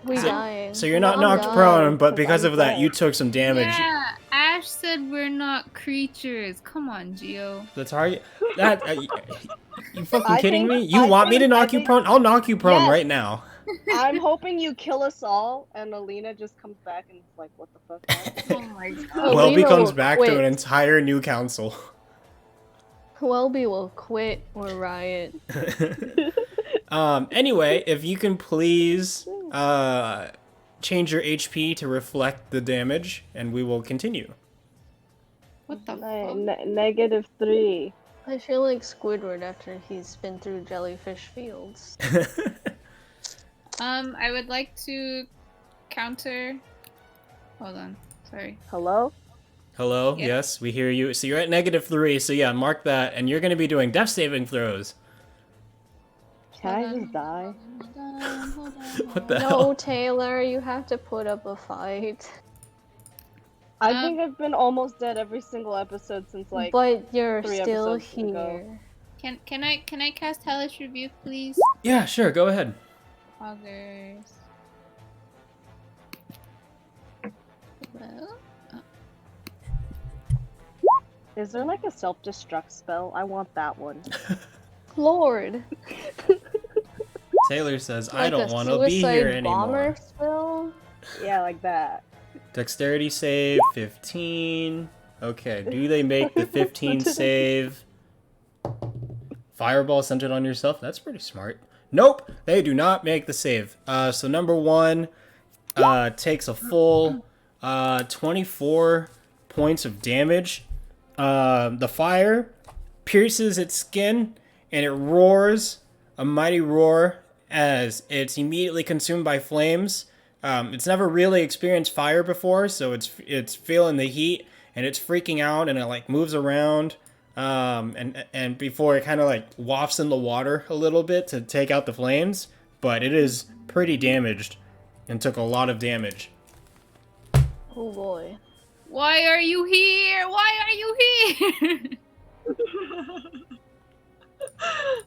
We dying.
So you're not
I'm
knocked
dying.
prone, but because
I'm
of that,
dead.
you took some damage.
Yeah, Ash said we're not creatures. Come on, Gio.
The target... That... you fucking
I
kidding
think-
me? You
I
want me to
think-
knock
I
you
think-
prone? I'll knock you prone
Yes.
right now.
I'm hoping you kill us all, and Alina just comes back and is like, what the fuck?
Oh my god.
Oh,
Welby
Lena
comes
will
back to
quit.
an entire new council.
Welby will quit or riot.
Anyway, if you can please change your HP to reflect the damage, and we will continue.
What the fuck?
-3.
I feel like Squidward after he's been through jellyfish fields.
I would like to counter. Hold on. Sorry.
Hello?
Hello?
Yeah.
Yes, we hear you. So you're at -3, so yeah, mark that, and you're going to be doing death saving throws.
Can I just die?
Hold on.
What the
No,
hell?
Taylor, you have to put up a fight.
I think I've been almost dead every single episode since like
But you're
3
still
episodes ago.
here.
Can I cast Hellish Rebuke, please?
Yeah, sure, go ahead.
Augers. Well,
Is there like a self-destruct spell? I want that one.
Lord.
Taylor says, I
Like
don't
a
want to be here
suicide bomber
anymore.
spell?
Yeah, like that.
Dexterity save, 15. Okay, do they make the 15 save? Fireball centered on yourself? That's pretty smart. Nope, they do not make the save. So number 1 takes a full 24 points of damage. The fire pierces its skin, and it roars a mighty roar as it's immediately consumed by flames. It's never really experienced fire before, so it's feeling the heat, and it's freaking out, and it like moves around, and before it kind of like wafts in the water a little bit to take out the flames, but it is pretty damaged and took a lot of damage.
Oh boy.
why are you here? Why are you here?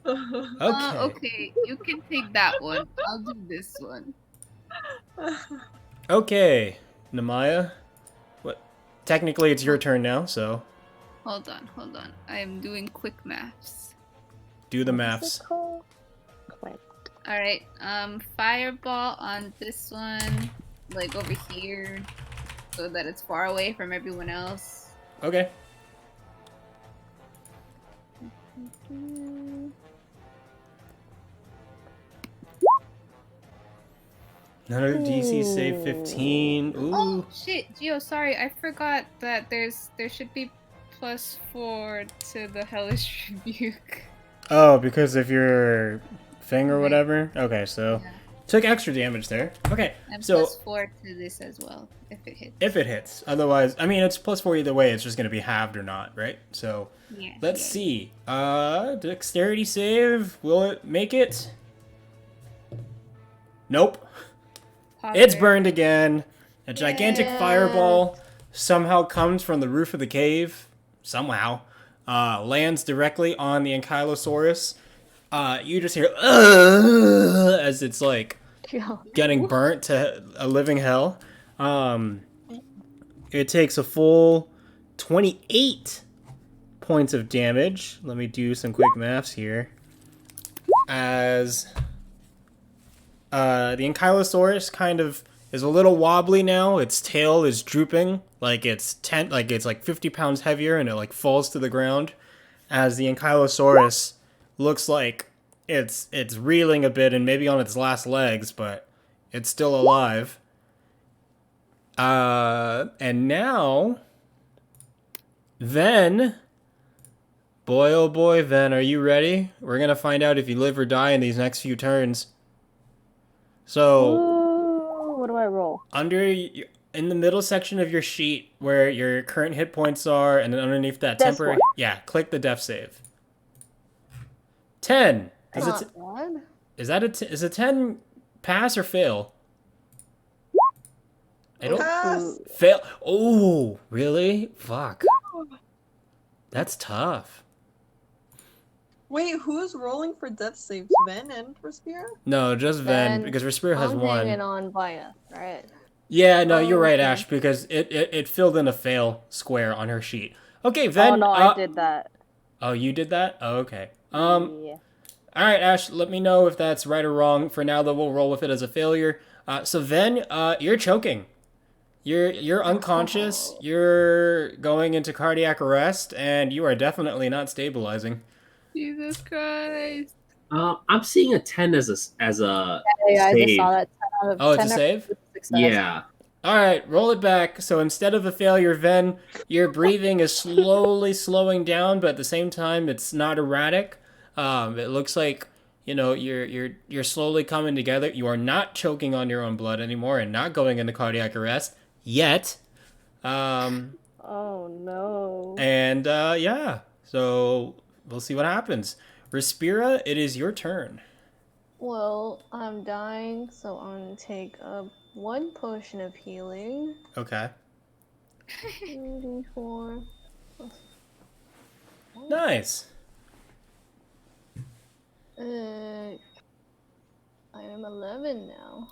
Okay.
Okay, you can take that one. I'll do this one.
Okay, Namaya. What? Technically, it's your turn now, so
Hold on. I am doing quick maths.
do the maths.
Alright, fireball on this one, like over here, so that it's far away from everyone else.
Okay. Another DC save 15. Ooh.
Oh shit, Gio, sorry, I forgot that there should be +4 to the hellish rebuke.
Oh, because of your thing or
Right.
whatever? Okay, so
Yeah.
took extra damage there. Okay,
And
so
+4 to this as well, if it hits.
if it hits. Otherwise, I mean, it's +4 either way. It's just going to be halved or not, right? So
Yeah.
let's
yeah.
see. Dexterity save. Will it make it? Nope. It's
Popper.
burned again. A gigantic
Yeah.
fireball somehow comes from the roof of the cave. Somehow. Lands directly on the Ankylosaurus. You just hear as it's like
Yeah.
getting burnt to a living hell. It takes a full 28 points of damage. Let me do some quick maths here. As the Ankylosaurus kind of is a little wobbly now. Its tail is drooping, like it's 50 pounds heavier, and it like falls to the ground. As the Ankylosaurus looks like it's reeling a bit and maybe on its last legs, but it's still alive. And now, Ven, boy oh boy, Ven, are you ready? We're gonna find out if you live or die in these next few turns. So,
Ooh, what do I roll?
in the middle section of your sheet where your current hit points are, and then underneath that
This
temporary,
one.
yeah, click the death save. 10.
That's not bad.
Is a 10 pass or fail? I don't
Pass.
fail. Oh, really? Fuck. That's tough.
Wait, who's rolling for death saves? Ven and Respira?
No, just Ven,
Then
because Respira has
I'm
one.
hanging on by us, right?
Yeah, no, you're right,
Okay.
Ash, because it filled in a fail square on her sheet. Okay, Ven.
Oh no, I did that.
Oh, you did that? Oh, okay.
Yeah.
All right, Ash. Let me know if that's right or wrong. For now, though, we'll roll with it as a failure. So Ven, you're choking. You're unconscious. You're going into cardiac arrest, and you are definitely not stabilizing.
Jesus Christ.
I'm seeing a 10 as a
Yeah, I just
save.
saw that. 10 out of
Oh, it's a
10 are
save?
success.
Yeah.
All right, roll it back. So instead of a failure, Ven, your breathing is slowly slowing down, but at the same time, it's not erratic. It looks like you're slowly coming together. You are not choking on your own blood anymore, and not going into cardiac arrest yet.
Oh no.
And yeah, so we'll see what happens. Respira, it is your turn.
Well, I'm dying, so I'm gonna take up 1 potion of healing.
Okay.
2d4.
Nice.
I am 11 now.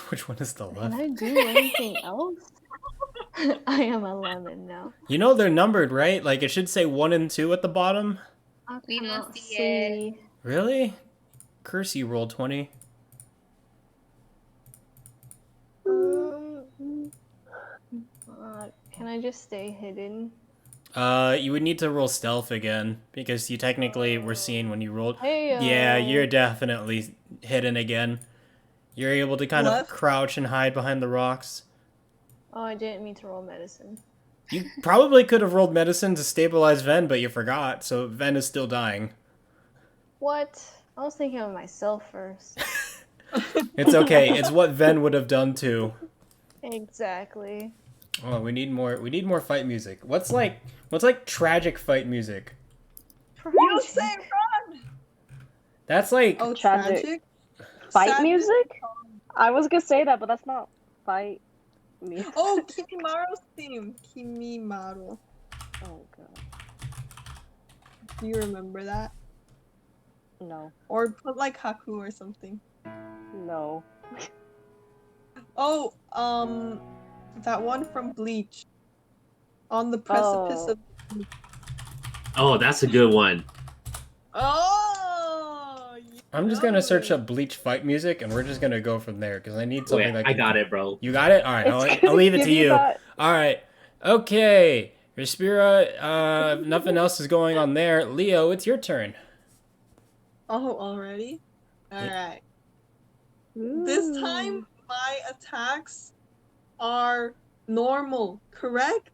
Which one is the
Can
left?
I do anything else? I am 11 now.
You know they're numbered, right? Like it should say 1 and 2 at the bottom.
I
We don't
cannot
see
see.
Really? Curse, you rolled 20.
Can I just stay hidden?
You would need to roll stealth again because you technically were seen when you rolled.
Hey,
Yeah, you're definitely hidden again. You're able to kind of
Left?
crouch and hide behind the rocks.
Oh, I didn't mean to roll medicine.
You probably could have rolled medicine to stabilize Ven, but you forgot, so Ven is still dying.
What? I was thinking of myself first.
It's okay. It's what Ven would have done too.
Exactly.
Oh, we need more fight music. What's like tragic fight music?
You say run!
That's like
Oh,
Tragic.
tragic?
Fight
Sad-
music? I was gonna say that, but that's not fight music.
Oh, Kimimaro's theme. Kimimaro.
Oh god.
Do you remember that?
No.
Or put like Haku or something.
No.
Oh, that one from Bleach. On the precipice
Oh.
of.
Oh, that's a good one.
Oh!
I'm just gonna search up Bleach fight music, and we're just gonna go from there because I need something
Wait,
that
I
can...
got it, bro.
You got it. All right,
It's
I'll leave it
gonna
to
give you
you.
that.
All right. Okay, Respira. Nothing else is going on there. Leo, it's your turn.
Oh, already?
Yeah.
Alright. This time,
Ooh.
my attacks are normal, correct?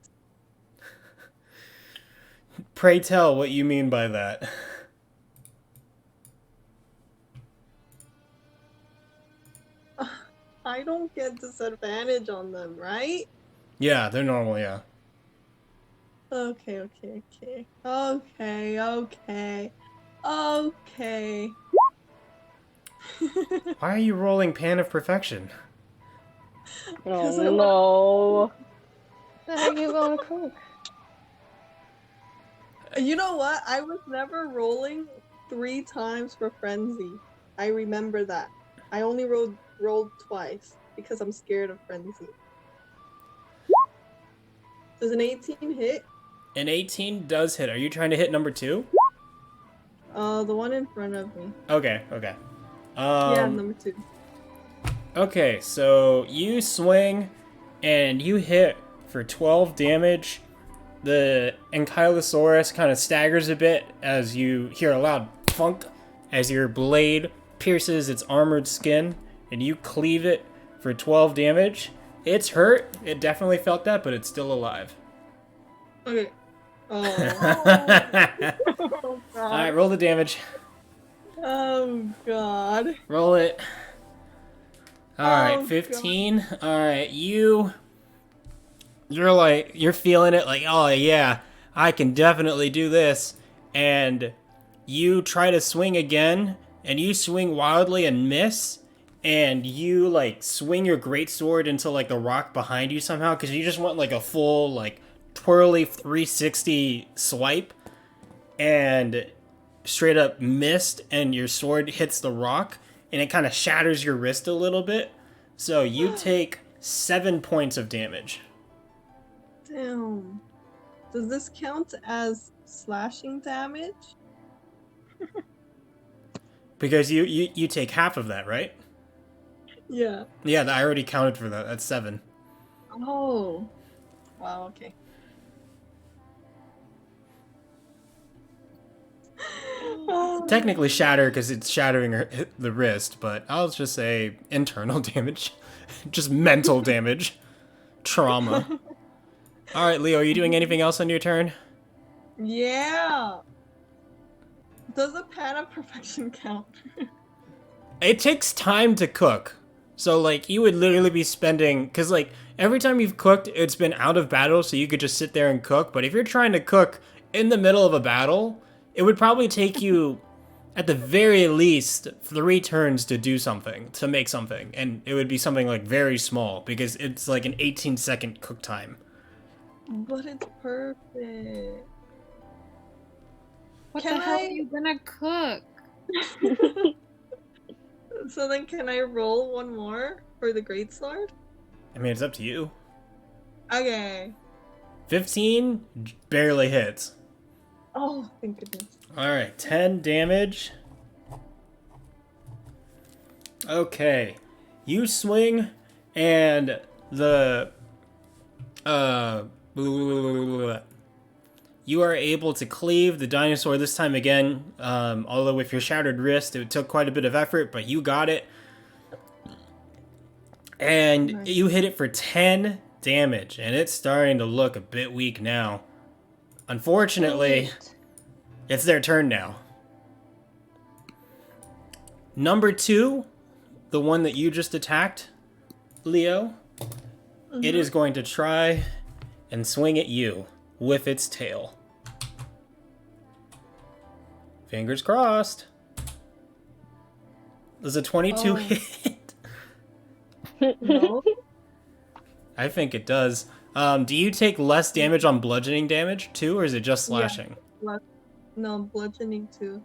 Pray tell what you mean by that.
I don't get disadvantage on them, right?
Yeah, they're normal. Yeah.
Okay. Okay.
Why are you rolling Pan of Perfection?
Because
Oh
I want
no. The heck you gonna cook?
You know what? I was never rolling 3 times for Frenzy. I remember that. I only rolled twice because I'm scared of Frenzy. Does an 18 hit?
An 18 does hit. Are you trying to hit number 2?
The one in front of me.
Okay.
Yeah, number 2.
Okay, so you swing and you hit for 12 damage. The Ankylosaurus kind of staggers a bit as you hear a loud thunk as your blade pierces its armored skin and you cleave it for 12 damage. It's hurt. It definitely felt that, but it's still alive.
Okay. Oh. Oh god.
Alright, roll the damage.
Oh god.
Roll it. Alright,
Oh,
15. Alright, you're feeling it, like, oh yeah, I can definitely do this. And you try to swing again, and you swing wildly and miss, and you like swing your greatsword into like the rock behind you somehow, because you just went like a full like twirly 360 swipe, and straight up missed, and your sword hits the rock, and it kind of shatters your wrist a little bit. So you take 7 points of damage.
Damn. Does this count as slashing damage?
Because you take half of that, right?
Yeah.
Yeah, I already counted for that. That's 7.
Oh. Wow, okay.
Technically shatter because it's shattering the wrist, but I'll just say internal damage. Just mental damage. Trauma. Alright, Leo, are you doing anything else on your turn?
Yeah. Does a pan of perfection count?
It takes time to cook. So, like, you would literally be spending... Because, like, every time you've cooked, it's been out of battle, so you could just sit there and cook. But if you're trying to cook in the middle of a battle, it would probably take you, at the very least, 3 turns to do something, to make something. And it would be something, like, very small, because it's, like, an 18-second cook time.
But it's perfect.
What
Can
the hell
I-
are you gonna cook?
So then can I roll one more for the greatsword?
I mean, it's up to you.
Okay.
15 barely hits.
Oh, thank goodness.
Alright, 10 damage. Okay. You swing, and the... You are able to cleave the dinosaur this time again. Although with your shattered wrist, it took quite a bit of effort, but you got it. And
Nice.
you hit it for 10 damage, and it's starting to look a bit weak now. Unfortunately, it's their turn now. Number 2, the one that you just attacked, Leo, it is going to try and swing at you with its tail. Fingers crossed. Does a 22
Oh.
hit?
No.
I think it does. Do you take less damage on bludgeoning damage too, or is it just
Yeah.
slashing?
No, bludgeoning too.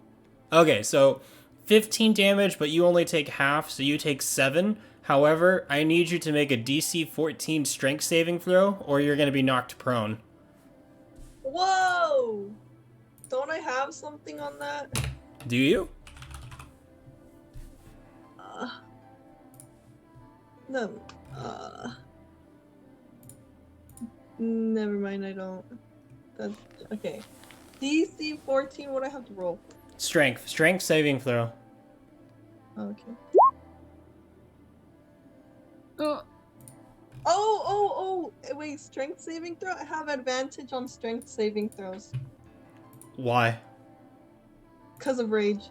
Okay, so 15 damage, but you only take half, so you take 7. However, I need you to make a DC 14 strength saving throw, or you're going to be knocked prone.
Whoa! Don't I have something on that?
Do you?
No. Never mind, I don't. That's okay. DC 14, what do I have to roll?
Strength. Strength saving throw.
Okay.
Oh,
Wait, strength saving throw? I have advantage on strength saving throws.
Why?
Because of rage.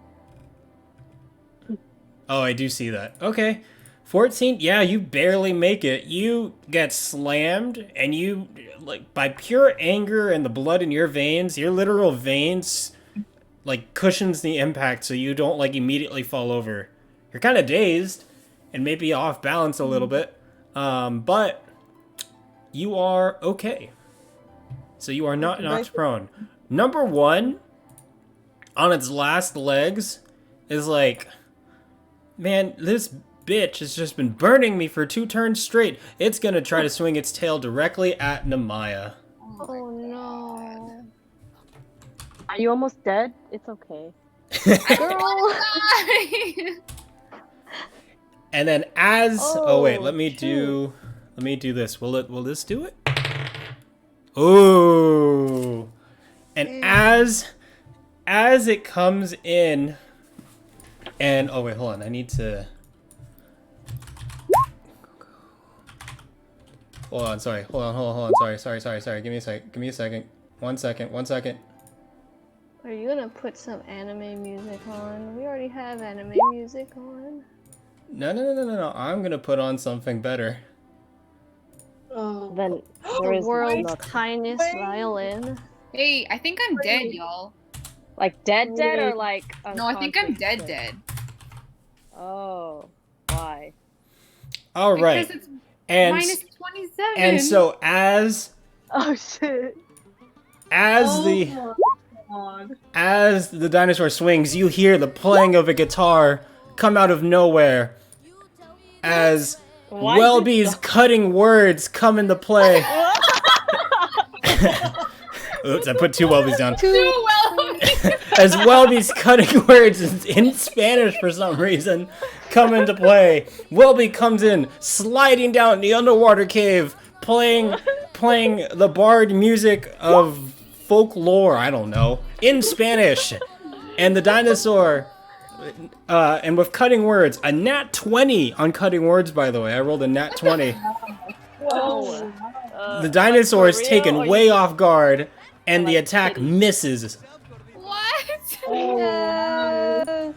Oh, I do see that. Okay. 14, yeah, you barely make it. You get slammed, and you, like, by pure anger and the blood in your veins, your literal veins, like, cushions the impact so you don't, like, immediately fall over. You're kind of dazed, and maybe off balance a little bit, but you are okay. So you are not knocked prone. Number 1, on its last legs, is like, man, this bitch has just been burning me for 2 turns straight. It's gonna try to swing its tail directly at Nemaya.
Oh no.
Are you almost dead? It's okay.
Girl!
And then as wait, let me
shoot.
do this. Will this do it? Ooh. And as it comes in, and oh wait, hold on. I need to hold on. Sorry. Hold on. Sorry. Give me a second. 1 second.
Are you gonna put some anime music on? We already have anime music on.
No. I'm gonna put on something better.
Oh.
Then
The
there is
world's
nothing.
tiniest violin.
hey, I think I'm dead, y'all.
Like dead or like
No, I think I'm
unconscious
dead.
Oh, why?
All right.
Because it's
And
minus 27.
and so as
Oh shit.
Oh God.
as the dinosaur swings, you hear the playing of a guitar come out of nowhere as
Why did
Welby's cutting words come into play. Oops, I put 2 Welbys down.
Too well.
As Welby's cutting words in Spanish for some reason come into play. Welby comes in, sliding down the underwater cave, playing the bard music of folklore, I don't know, in Spanish. And the dinosaur, and with cutting words, a nat 20 on cutting words, by the way. I rolled a nat 20.
Whoa.
The dinosaur is
for real,
taken
or
way
you-
off guard, and the
like
attack
kidding?
misses.
What?
Yes.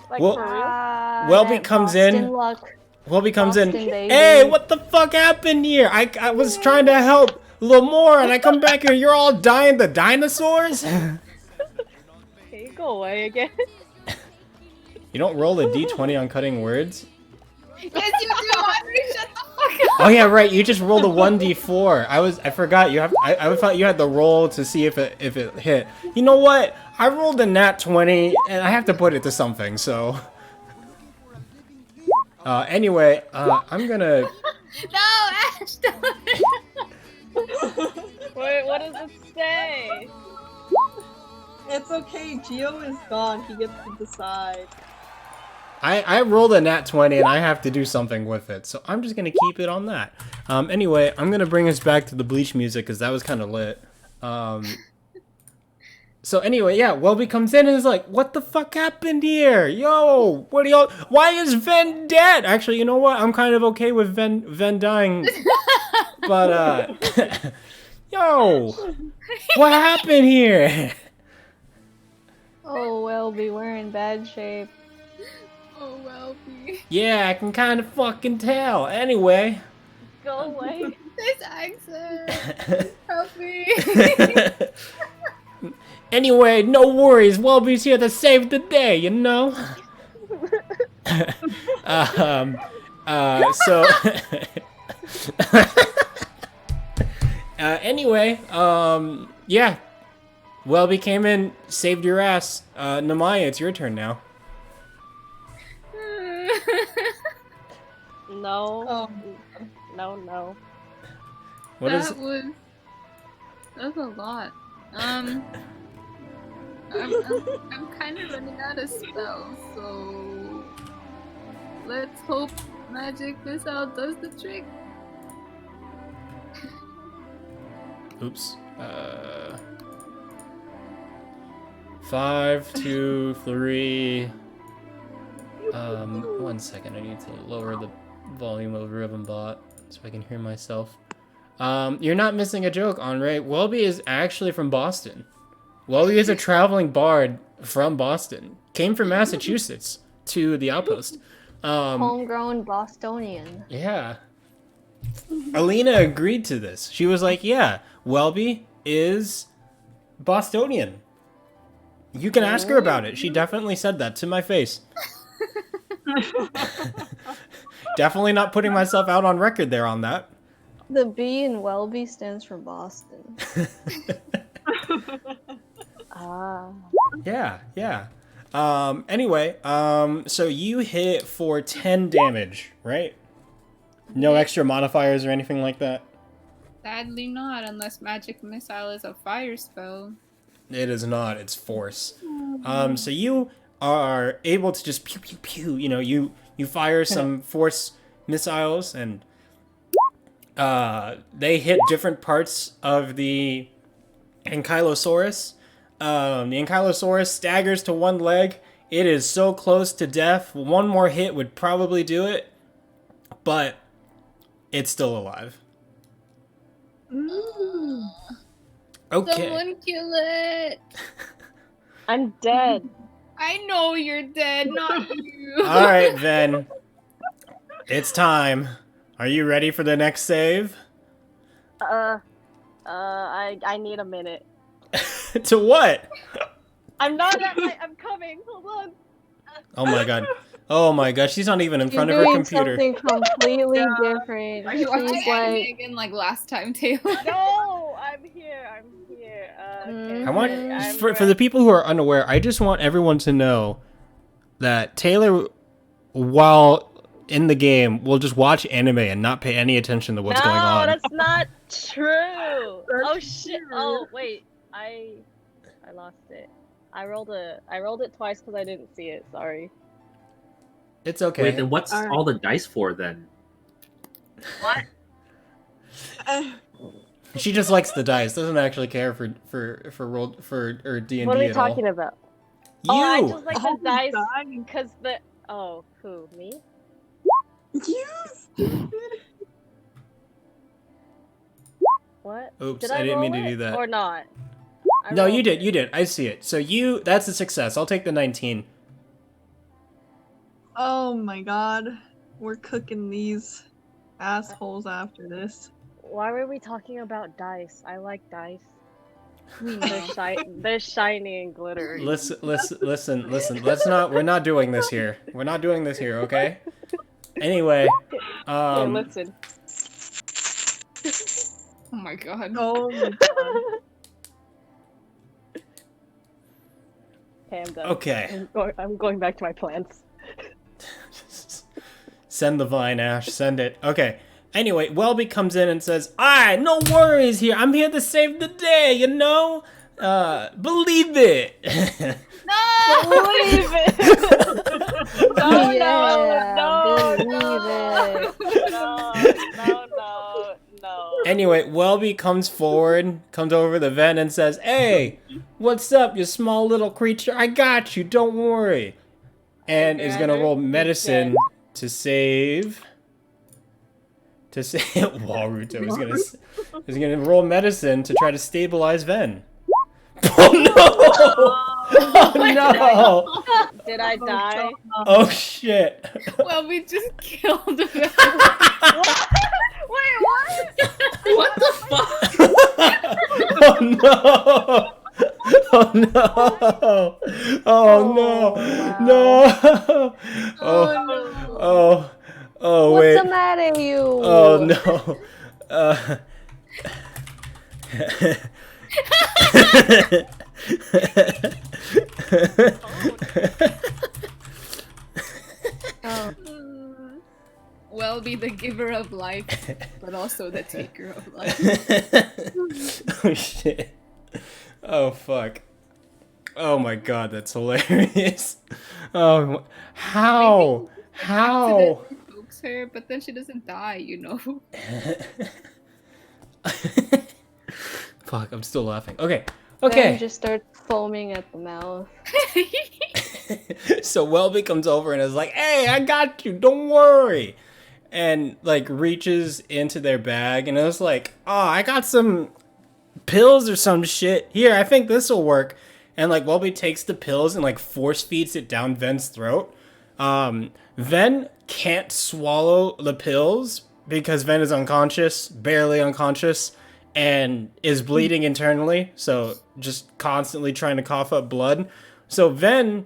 Like
Well-
for real?
Welby
That
comes
Boston
in.
luck.
Welby comes in.
Boston, baby.
Hey, what the fuck happened here? I was trying to help Lamore, and I come back here. You're all dying the dinosaurs.
Can you go away again?
You don't roll a d20 on cutting words.
Yes, you do, Audrey. Shut the fuck up.
Oh yeah, right. You just rolled a 1d4. I forgot. You have. I thought you had the roll to see if it hit. You know what? I rolled a nat 20, and I have to put it to something. So. Anyway, I'm gonna.
No, Ash, don't.
Wait, what does it say?
It's okay, Geo is gone. He gets to decide.
I rolled a nat 20 and I have to do something with it, so I'm just gonna keep it on that. Anyway, I'm gonna bring us back to the Bleach music because that was kind of lit. So anyway, yeah, Welby comes in and is like, "What the fuck happened here? Yo, what are y'all? Why is Ven dead? Actually, you know what? I'm kind of okay with Ven dying, but yo, what happened here?"
Oh, Welby, we're in bad shape.
Oh, Welby.
Yeah, I can kind of fucking tell. Anyway.
Go away.
This accent. Help me.
Anyway, no worries. Welby's here to save the day, you know? So... anyway, yeah. Welby came in, saved your ass. Nemaya, it's your turn now.
No.
Oh.
No.
What is...
That's a lot. I'm kind of running out of spells, so let's hope Magic missile does the trick.
Oops. 5, 2, 3. 1 second. I need to lower the volume of Ribbonbot so I can hear myself. You're not missing a joke, Andre. Welby is actually from Boston. Welby is a traveling bard from Boston. Came from Massachusetts to the Outpost.
Homegrown Bostonian.
Yeah. Alina agreed to this. She was like, yeah, Welby is Bostonian. You can ask her about it. She definitely said that to my face. Definitely not putting myself out on record there on that.
The B in Welby stands for Boston.
Yeah. Anyway, so you hit for 10 damage, right? No extra modifiers or anything like that?
Sadly not, unless magic missile is a fire spell.
It is not, it's force. So you are able to just pew pew pew, you fire some force missiles and they hit different parts of the Ankylosaurus. The Ankylosaurus staggers to one leg. It is so close to death. One more hit would probably do it, but it's still alive. Okay.
Someone kill it.
I'm dead.
I know you're dead, not you.
All right, then. It's time. Are you ready for the next save?
I need a minute.
To what?
I'm not at my. I'm coming. Hold on.
Oh my god. Oh my god, she's not even in front of
You're
her
doing
computer.
something completely different.
Are you
She's like,
Megan like last time, Taylor?
No, I'm here. Okay.
I want
I'm
for the people who are unaware, I just want everyone to know that Taylor, while in the game, will just watch anime and not pay any attention to what's going on.
No, that's not true. Oh shit. Oh wait, I lost it. I rolled it twice because I didn't see it. Sorry.
It's okay.
Wait, then what's all the dice for then?
What?
She just likes the dice. Doesn't actually care for D&D
What are we
at all.
talking about?
You.
Oh, I just like the dice because the. Oh, who? Me?
You.
What?
Oops,
Did
I didn't mean
roll
to do
it
that.
Or not?
No, you
rolled
did.
it.
You did. I see it. So that's a success. I'll take the 19.
Oh my god. We're cooking these assholes after this.
Why were we talking about dice? I like dice. They're shiny and glittery.
Listen. We're not doing this here. We're not doing this here, okay? Anyway,
Here, listen.
Oh my god.
Oh my god.
Okay, I'm done.
Okay.
I'm going back to my plants.
Send the vine, Ash. Send it. Okay. Anyway, Welby comes in and says, no worries here. I'm here to save the day, Believe it.
Believe it! No.
Anyway, Welby comes forward, comes over the vent and says, hey, what's up, you small little creature? I got you, don't worry. And is going to roll medicine to save... Waruto is gonna roll medicine to try to stabilize Ven. Oh no! Oh no!
Did I die?
Oh shit!
Well, we just killed him.
Wait, what?
What the fuck?
Oh no! Oh no! Oh no! No! Oh! Oh wait!
what's the matter, you?
Oh no!
Well, be the giver of life, but also the taker of life.
Oh shit! Oh fuck! Oh my god, that's hilarious! Oh, how? How?
chokes her, but then she doesn't die, you know?
Fuck, I'm still laughing. Okay.
Then
Okay.
just starts foaming at the mouth.
So Welby comes over and is like, "Hey, I got you. Don't worry." And like reaches into their bag and it was like, "Oh, I got some pills or some shit. Here, I think this will work." And like Welby takes the pills and like force feeds it down Ven's throat. Ven can't swallow the pills because Ven is unconscious, barely unconscious, and is bleeding internally. So just constantly trying to cough up blood. So Welby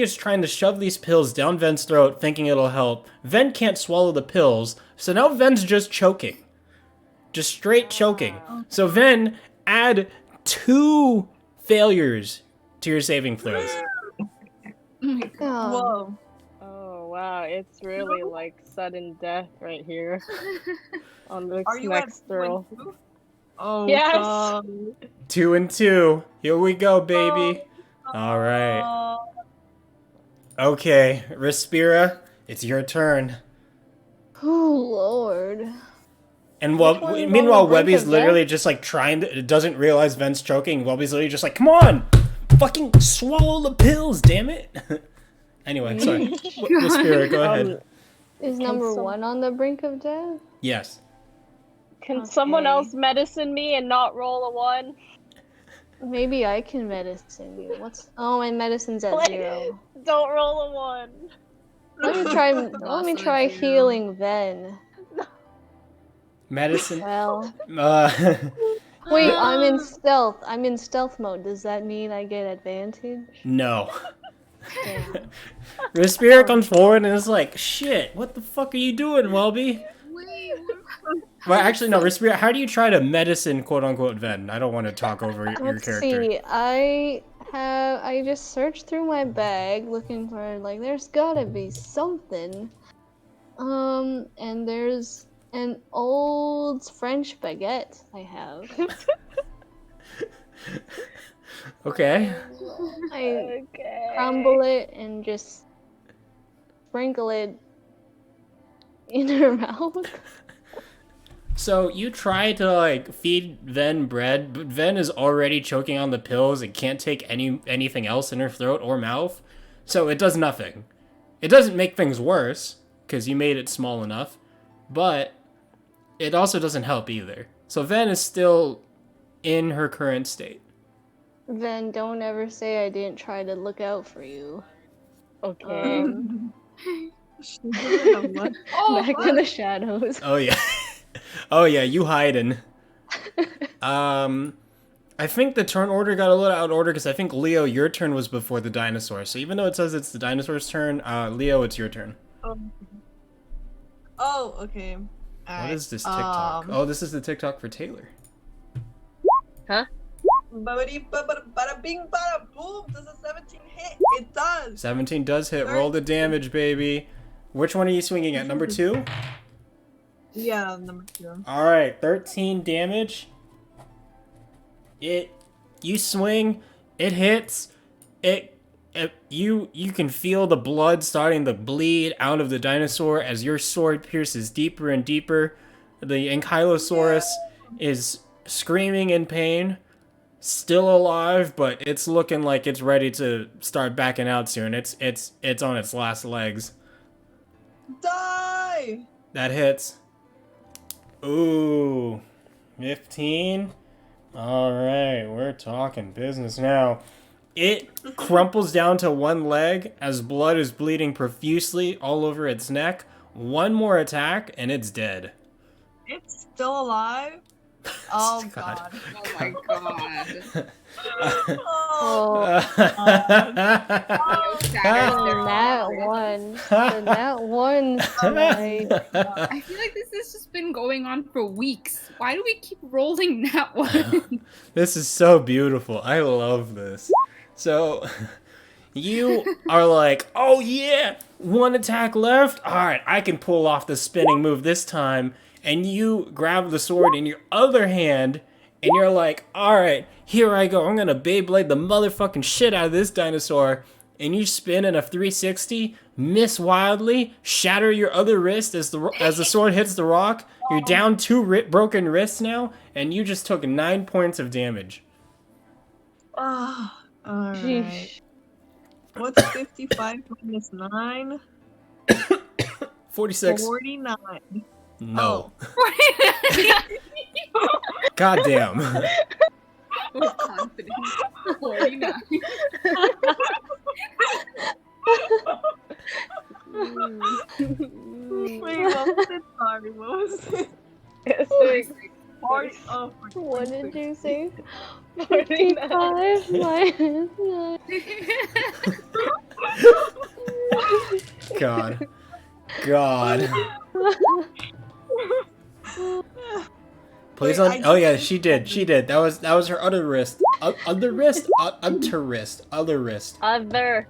is trying to shove these pills down Ven's throat, thinking it'll help. Ven can't swallow the pills, so now Ven's just choking. Just straight choking. So Ven, add 2 failures to your saving throws.
Whoa.
Oh wow, it's really like sudden death right here on this
Are you
next
at
throw.
2? Oh,
Yes.
God.
2 and 2. Here we go, baby. All right. Okay, Respira, it's your turn.
Oh Lord.
And
Which one is
meanwhile,
on the brink
Webby's
of
literally just like doesn't realize Ven's choking. Webby's literally just like, "Come on, fucking swallow the pills, damn it." Anyway, sorry. Respira, go ahead.
Is number 1 on the brink of death?
Yes.
Can someone
Okay.
else medicine me and not roll a 1?
Maybe I can medicine you. Oh, my medicine's at
Please.
0.
Don't roll a 1.
Let me try healing then.
Medicine.
Well,
Uh,
wait, I'm in stealth mode. Does that mean I get advantage?
no.
Damn.
Respira comes forward and is like, "Shit, what the fuck are you doing, Welby?"
Wait,
Well, actually, no, Respira, how do you try to medicine, quote unquote, Ven? I don't want to talk over your
Let's
character.
see. I just searched through my bag looking for there's gotta be something. And there's an old French baguette I have.
Okay.
I crumble it and just sprinkle it in her mouth.
So you try to like feed Ven bread, but Ven is already choking on the pills and can't take anything else in her throat or mouth. So it does nothing. It doesn't make things worse because you made it small enough, but it also doesn't help either. So Ven is still in her current state.
Then don't ever say I didn't try to look out for you.
Okay.
Back to the shadows.
Oh yeah. Oh yeah, you hiding. I think the turn order got a little out of order because I think, Leo, your turn was before the dinosaur. So even though it says it's the dinosaur's turn, Leo, it's your turn.
Oh, okay.
What is this TikTok? Oh, this is the TikTok for Taylor.
Huh?
Bada bing, bada boom. Does a 17 hit? It does.
17 does hit. Roll the damage, baby. Which one are you swinging at? Number 2?
Yeah, number 2.
All right, 13 damage. You swing, it hits. You can feel the blood starting to bleed out of the dinosaur as your sword pierces deeper and deeper. The Ankylosaurus is screaming in pain, still alive, but it's looking like it's ready to start backing out soon. It's on its last legs.
Die!
That hits. Ooh, 15. All right, we're talking business now. It crumples down to one leg as blood is bleeding profusely all over its neck. One more attack and it's dead.
It's still alive? Oh,
God.
God.
Oh my god.
Oh, that one.
I feel like this has just been going on for weeks. Why do we keep rolling that one?
This is so beautiful. I love this. So, you are like, "Oh yeah, one attack left? Alright, I can pull off the spinning move this time." And you grab the sword in your other hand, and you're like, "Alright, here I go. I'm gonna Beyblade the motherfucking shit out of this dinosaur." and you spin in a 360, miss wildly, shatter your other wrist as the sword hits the rock. You're down 2 broken wrists now, and you just took 9 points of damage.
Ah, alright.
Sheesh.
What's 55 minus 9?
46.
49.
No. Goddamn.
With confidence. 49.
Wait, what was it? Sorry, what was it?
It's like
40, oh,
What did you say?
49.
55 minus 9.
God. God. Please
Wait,
on. Oh yeah, she did. She did. That was her other wrist. Other wrist. Other wrist. Other wrist.
Other.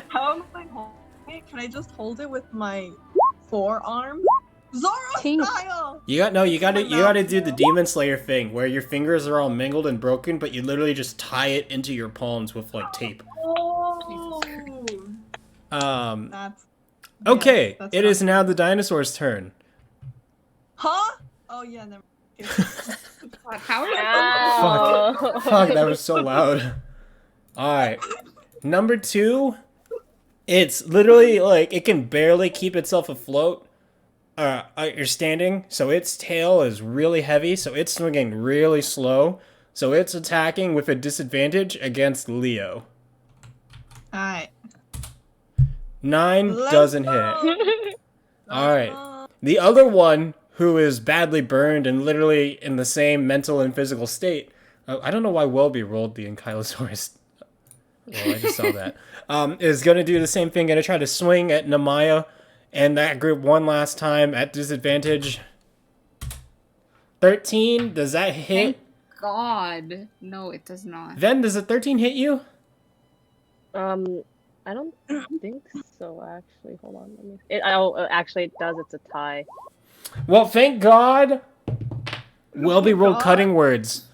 How am I holding it? Can I just hold it with my forearm? Zoro
Teeth.
style!
You gotta do the Demon Slayer thing where your fingers are all mangled and broken, but you literally just tie it into your palms with like tape.
Oh! That's...
Okay,
yeah, that's
it
not-
is now the dinosaur's turn.
Huh? Oh yeah, never mind.
God, how are you?
Ow.
Fuck, that was so loud. Alright. Number 2, it's literally like it can barely keep itself afloat. You're standing, so its tail is really heavy, so it's swinging really slow. So it's attacking with a disadvantage against Leo.
Alright.
9
Let's
doesn't
go!
hit. Alright. The other one, who is badly burned and literally in the same mental and physical state, I don't know why Welby rolled the Ankylosaurus. Well, I just saw that. Is going to do the same thing, going to try to swing at Namaya and that group one last time at disadvantage. 13, does that hit?
Thank God. No, it does not.
Then does a 13 hit you?
I don't think so. Actually, hold on. Let me. Actually, it does. It's a tie.
Well, thank God. Welby rolled
God.
cutting words.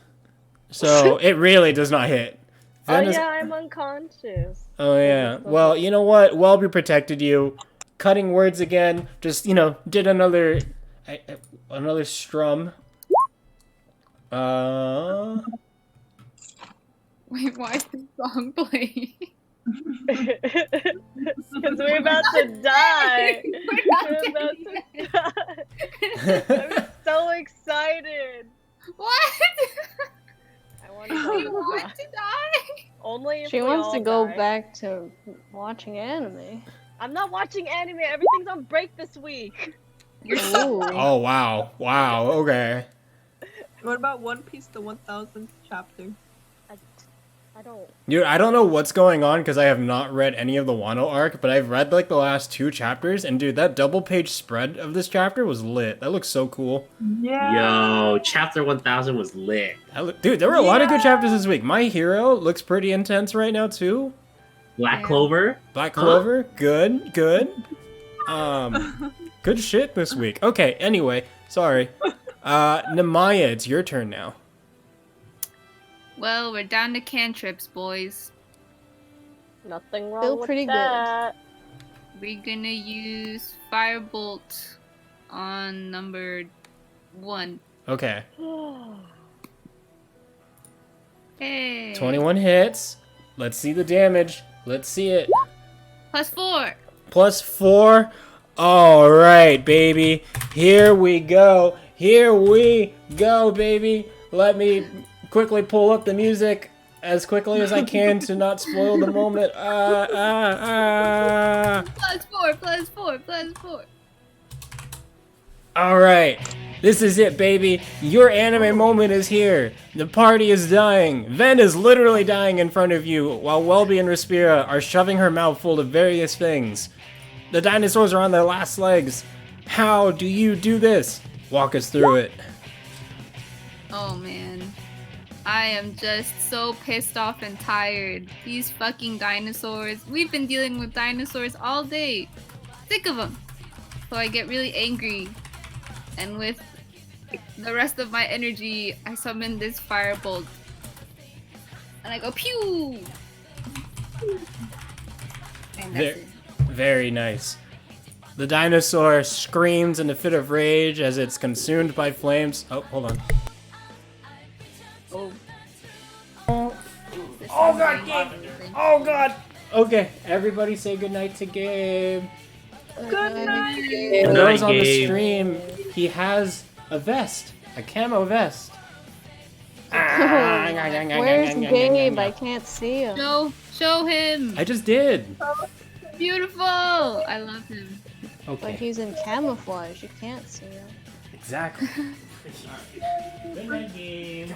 So it really does not hit.
Oh
Then
yeah, I'm unconscious.
Oh yeah. Well, you know what? Welby protected you. Cutting words again. Just did another strum.
Wait, why is this song playing?
Because we're about to die. We're about to die. I'm so excited.
What?
I want to go
You want to die?
Only if
She
we
wants
all
to go
die.
back to watching anime.
I'm not watching anime. Everything's on break this week.
You're so
Ooh.
Oh wow. Wow. Okay.
What about One Piece, the 1000th chapter?
I don't.
Dude, I don't know what's going on because I have not read any of the Wano arc, but I've read like the last 2 chapters, and dude, that double page spread of this chapter was lit. That looks so cool.
Yeah.
Yo, chapter 1000 was lit.
Dude, there were a lot of good chapters this week. My Hero looks pretty intense right now too.
Black
Yeah.
Clover.
Black
Huh?
Clover, good. Good shit this week. Okay, anyway, sorry. Namaya, it's your turn now.
Well, we're down to cantrips, boys.
Nothing wrong
Still
with
pretty good.
that.
We're gonna use Firebolt on number 1.
Okay.
Hey.
21 hits. Let's see the damage. Let's see it.
+4.
+4. All right, baby. Here we go. Here we go, baby. Let me quickly pull up the music as quickly as I can to not spoil the moment.
+4.
All right. This is it, baby. Your anime moment is here. The party is dying. Ven is literally dying in front of you, while Welby and Respira are shoving her mouth full of various things. The dinosaurs are on their last legs. How do you do this? Walk us through it.
Oh man. I am just so pissed off and tired. These fucking dinosaurs. We've been dealing with dinosaurs all day. Sick of them. So I get really angry. And with the rest of my energy, I summon this firebolt. And I go pew. And that's
There.
it.
Very nice. The dinosaur screams in a fit of rage as it's consumed by flames. Oh, hold on.
Oh.
This
Oh
is
god,
very
Gabe!
amazing.
Oh god! Okay, everybody say goodnight to Gabe.
Good night.
For
Good
those
night,
on the
Gabe.
stream, he has a vest. A camo vest.
Where's Gabe? I can't see him.
Show him.
I just did.
Beautiful. I love him.
But
Okay.
he's in camouflage. You can't see him.
Exactly. Good night, Gabe.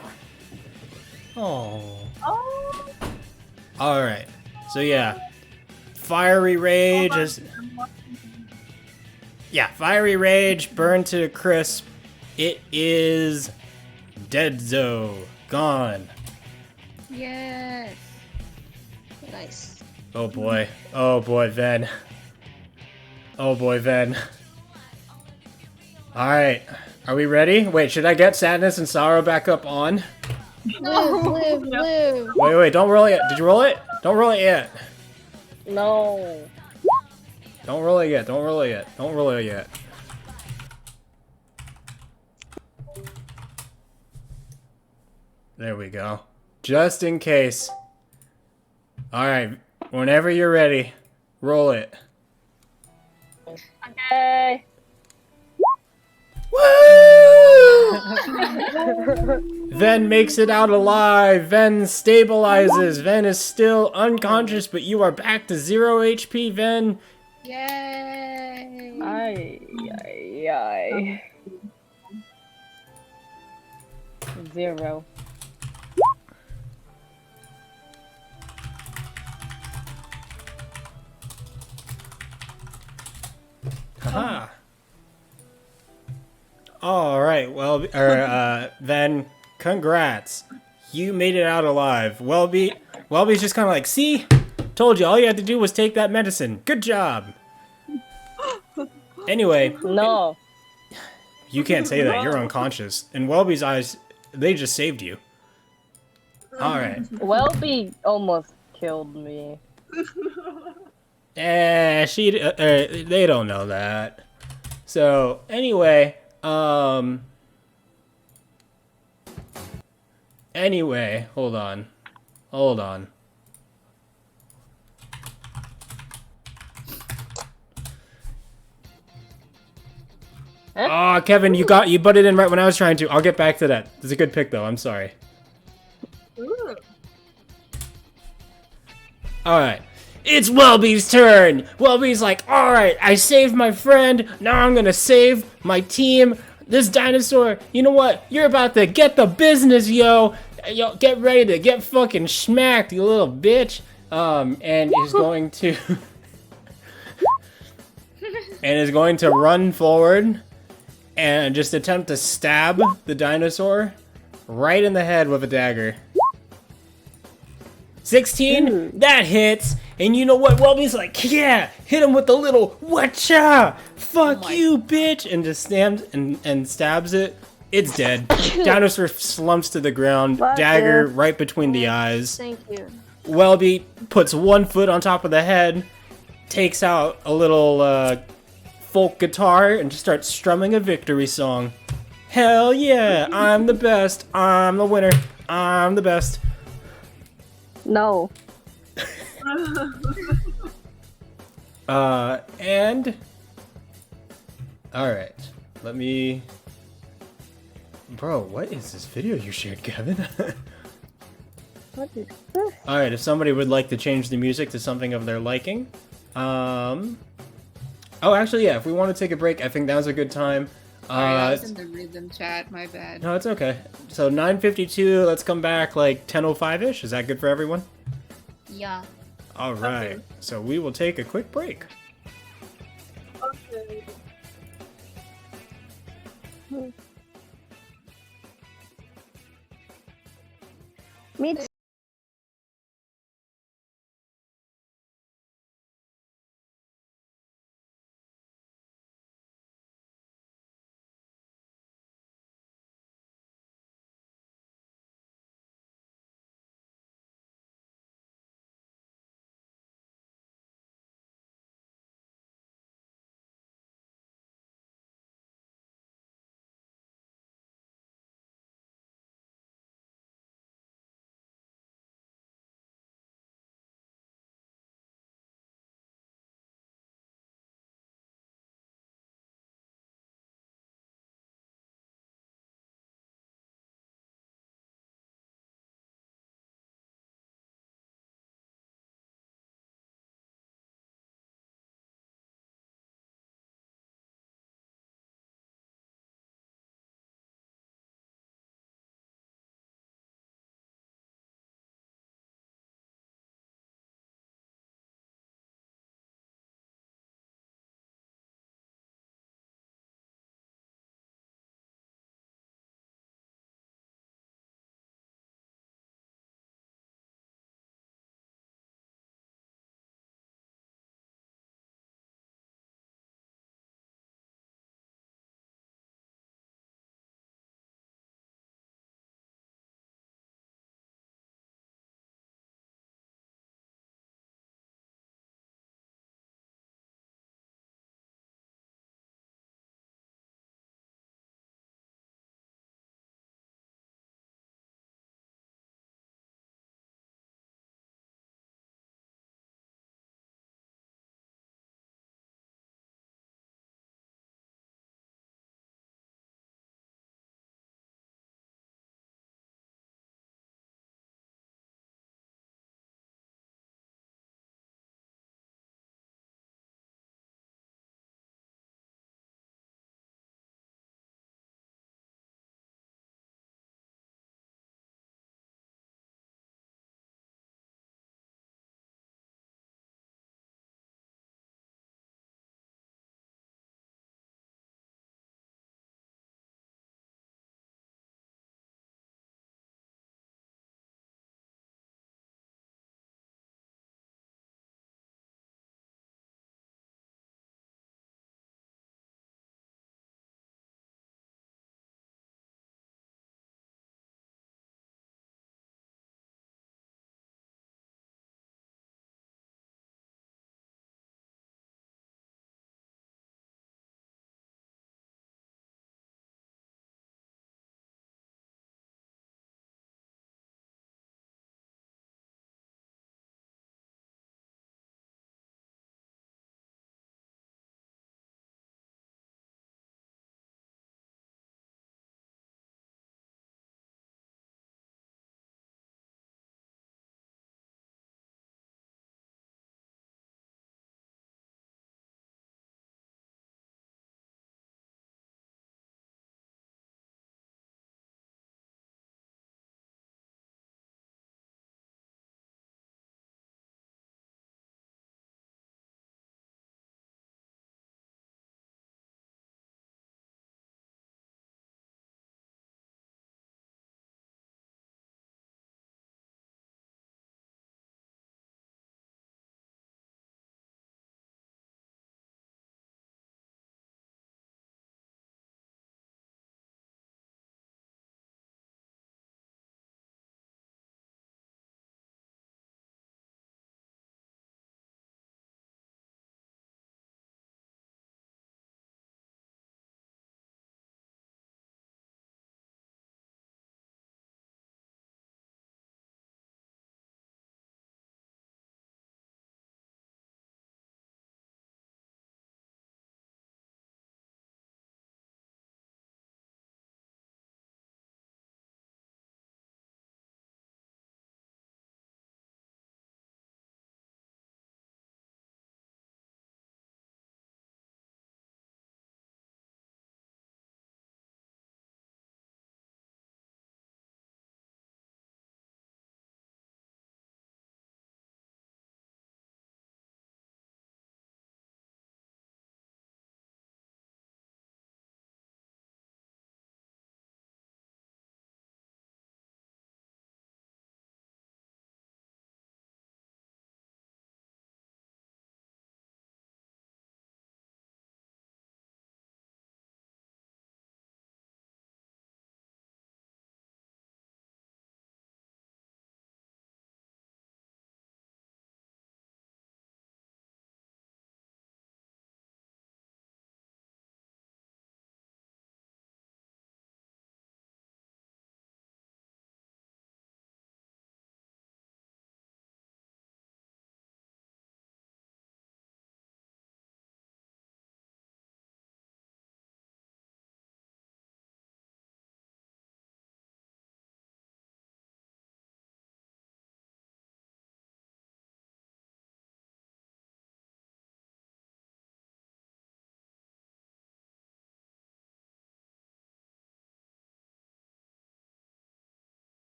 Oh.
Oh.
All right. So yeah, fiery rage is. Yeah, fiery rage burned to a crisp. It is deadzo, gone.
Yes.
Nice.
Oh boy, Ven. Oh boy, Ven. All right, are we ready? Wait, should I get sadness and sorrow back up on?
Live.
Wait, don't roll it yet. Did you roll it? Don't roll it yet.
No.
Don't roll it yet. Don't roll it yet. Don't roll it yet. There we go. Just in case. Alright, whenever you're ready, roll it.
Okay.
Woo! Ven makes it out alive. Ven stabilizes. Ven is still unconscious, but you are back to 0 HP, Ven.
Yay.
Ay. 0.
Haha. All right. Well, then congrats. You made it out alive. Welby's just kind of like, see, told you all you had to do was take that medicine. Good job. Anyway,
No.
you can't say that. You're unconscious. In Welby's eyes, they just saved you. All right.
Welby almost killed me.
They don't know that. So anyway, hold on.
Huh?
Oh, Kevin, you butted in right when I was trying to. I'll get back to that. It's a good pick though. I'm sorry.
Ooh.
All right. It's Welby's turn. Welby's like, all right, I saved my friend. Now I'm gonna save my team. This dinosaur, you know what? You're about to get the business, yo. Yo, get ready to get fucking smacked, you little bitch. And is going to run forward and just attempt to stab the dinosaur right in the head with a dagger. 16? That hits. And you know what? Welby's like, yeah, hit him with the little whatcha. Fuck you, bitch. And just stabs it. It's dead. Dinosaur slumps to the ground.
Fuck
Dagger
you.
right between the eyes.
Thank you.
Welby puts one foot on top of the head, takes out a little folk guitar, and just starts strumming a victory song. Hell yeah, I'm the best. I'm the winner. I'm the best.
No.
And alright. Let me. Bro, what is this video you shared, Kevin?
What is this?
Alright, if somebody would like to change the music to something of their liking. Oh, actually, yeah, if we want to take a break, I think now's a good time.
Sorry, I was in the rhythm chat. My bad.
No, it's okay. So 9:52, let's come back like 10:05-ish. Is that good for everyone?
Yeah.
Alright, so we will take a quick break.
Okay.
Me too.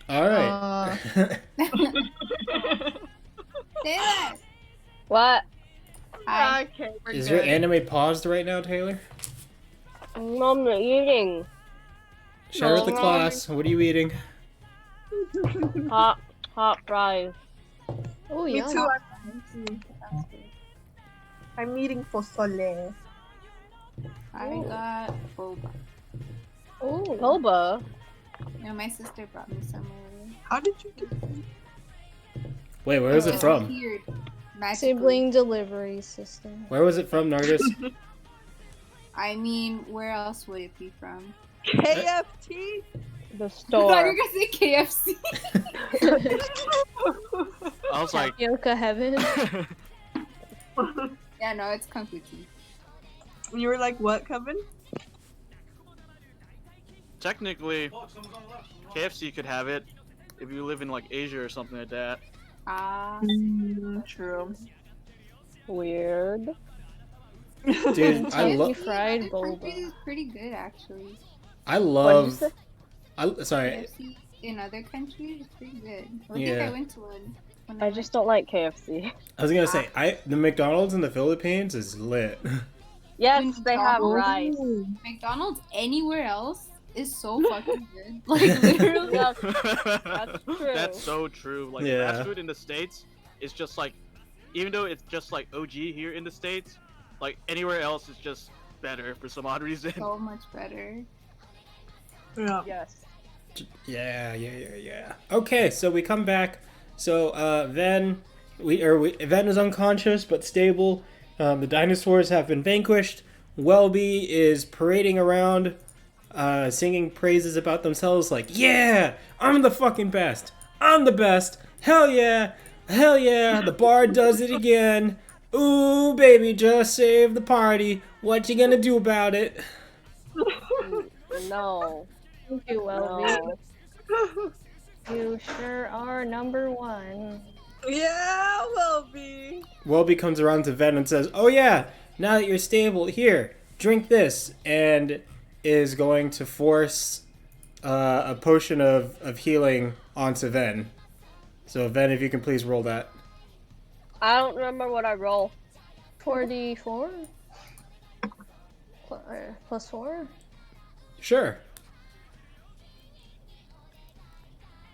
All right.
Taylor!
What?
Hi.
Okay, we're
Is
good.
your anime paused right now, Taylor?
No, I'm not eating.
Share with the
No.
class. What are you eating?
Hot fries.
Oh
Me
yeah.
too. I'm eating pozole.
I
Ooh.
got boba.
Oh.
Boba.
You know, my sister brought me some earlier.
How did you do?
Wait, where was it from?
Appeared magically.
Sibling delivery system.
Where was it from, Nardis?
I mean, where else would it be from?
KFT.
The
I thought you
store.
were gonna say KFC.
I was like,
Tapioca heaven.
Yeah, no, it's Kung Fu Tea.
You were like, what, Kevin?
technically, KFC could have it if you live in like Asia or something like that.
Ah.
True.
Weird.
Dude, I
Kentucky
love.
fried
Other countries
boba.
is pretty good, actually.
I
What did you
love.
say?
Sorry.
KFC in other countries is pretty good. I think
Yeah.
I went to one. When
I just don't like KFC.
I was gonna say, the McDonald's in the Philippines is lit.
Yes, they have rice.
McDonald's anywhere else is so fucking good. Like literally.
Yes, that's true.
That's so true. Like
Yeah.
fast food in the States is just like, even though it's just like OG here in the States, like anywhere else is just better for some odd reason.
So much better.
Yeah.
Yes.
Yeah. Okay, so we come back. So Ven is unconscious but stable. The dinosaurs have been vanquished. Welby is parading around, singing praises about themselves, like, "Yeah, I'm the fucking best. I'm the best. Hell yeah, the bard does it again. Ooh, baby, just save the party. What you gonna do about it?"
No.
Thank you, Welby.
No.
You sure are number one.
Yeah, will be.
Welby comes around to Ven and says, "Oh yeah, now that you're stable, here, drink this," and is going to force a potion of healing onto Ven. So Ven, if you can please roll that.
I don't remember what I roll.
4d4? Plus 4?
Sure.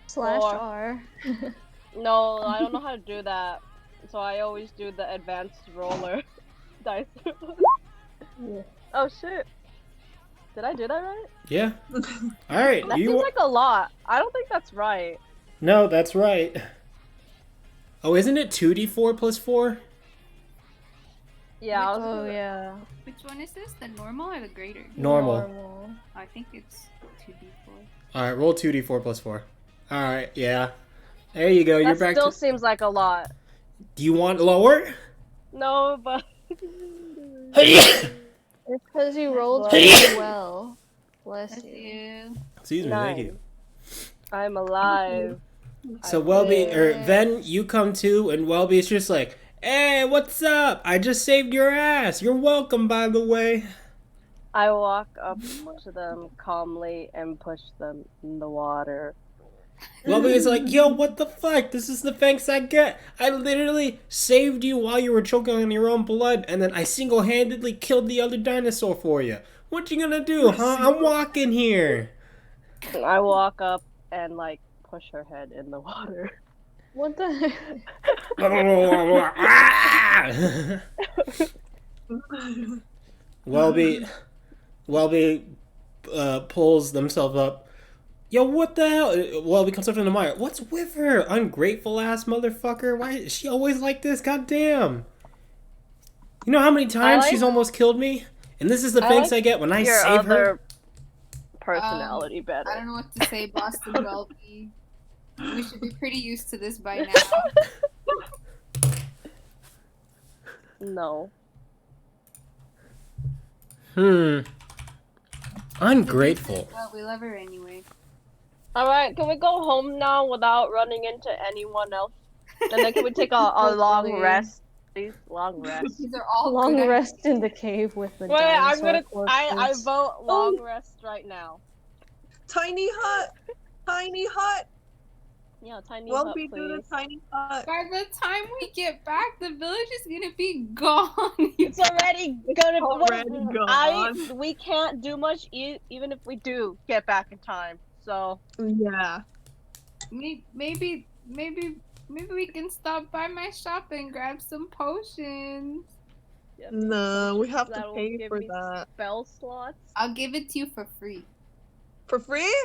Slash
4.
R.
No, I don't know how to do that. So I always do the advanced roller dice. Oh shit. Did I do that right?
Yeah. All right.
That seems like a lot. I don't think that's right.
No, that's right. Oh, isn't it 2d4 plus 4?
Yeah. I was
Oh
gonna-
yeah.
Which one is this? The normal or the greater?
Normal.
I think it's 2d4.
All right, roll 2d4 plus 4. All right, yeah. There you go. You're
That
back
still
to.
seems like a lot.
Do you want lower?
No, but
It's because you rolled pretty well. Bless
Bless
you.
you.
Excuse me. Thank
9.
you.
I'm alive.
So Welby or Ven, you come to, and Welby's just like, "Hey, what's up? I just saved your ass. You're welcome, by the way."
I walk up to them calmly and push them in the water.
Welby is like, "Yo, what the fuck? This is the thanks I get. I literally saved you while you were choking on your own blood, and then I single-handedly killed the other dinosaur for you. What you gonna do, huh? I'm walking here."
I walk up and like push her head in the water.
What the heck?
Welby pulls themselves up. "Yo, what the hell?" Welby comes up to the Maya. "What's with her? Ungrateful ass motherfucker. Why is she always like this? Goddamn. You know how many times
like-
she's almost killed me? And this is the
I
thanks
like
I get when I
Your
save her."
other personality
I
better.
don't know what to say, Boston Welby. We should be pretty used to this by now.
No.
Ungrateful.
Well, we love her anyway.
Alright, can we go home now without running into anyone else? And then can we take a long
Hopefully.
rest? Please, long rest.
These are all
Long
good
rest in the cave with the
Wait, I'm
dinosaur
gonna. I
corpses.
vote long rest right now.
Tiny hut. Tiny hut.
Yeah, tiny
Well,
hut,
we do the
please.
tiny hut.
By the time we get back, the village is gonna be gone.
It's already gonna.
already gone.
We can't do much even if we do get back in time. So
Yeah.
Maybe we can stop by my shop and grab some potions.
yeah,
No, we have to
that'll
pay
give
for
me
that.
spell slots.
I'll give it to you for free.
For free?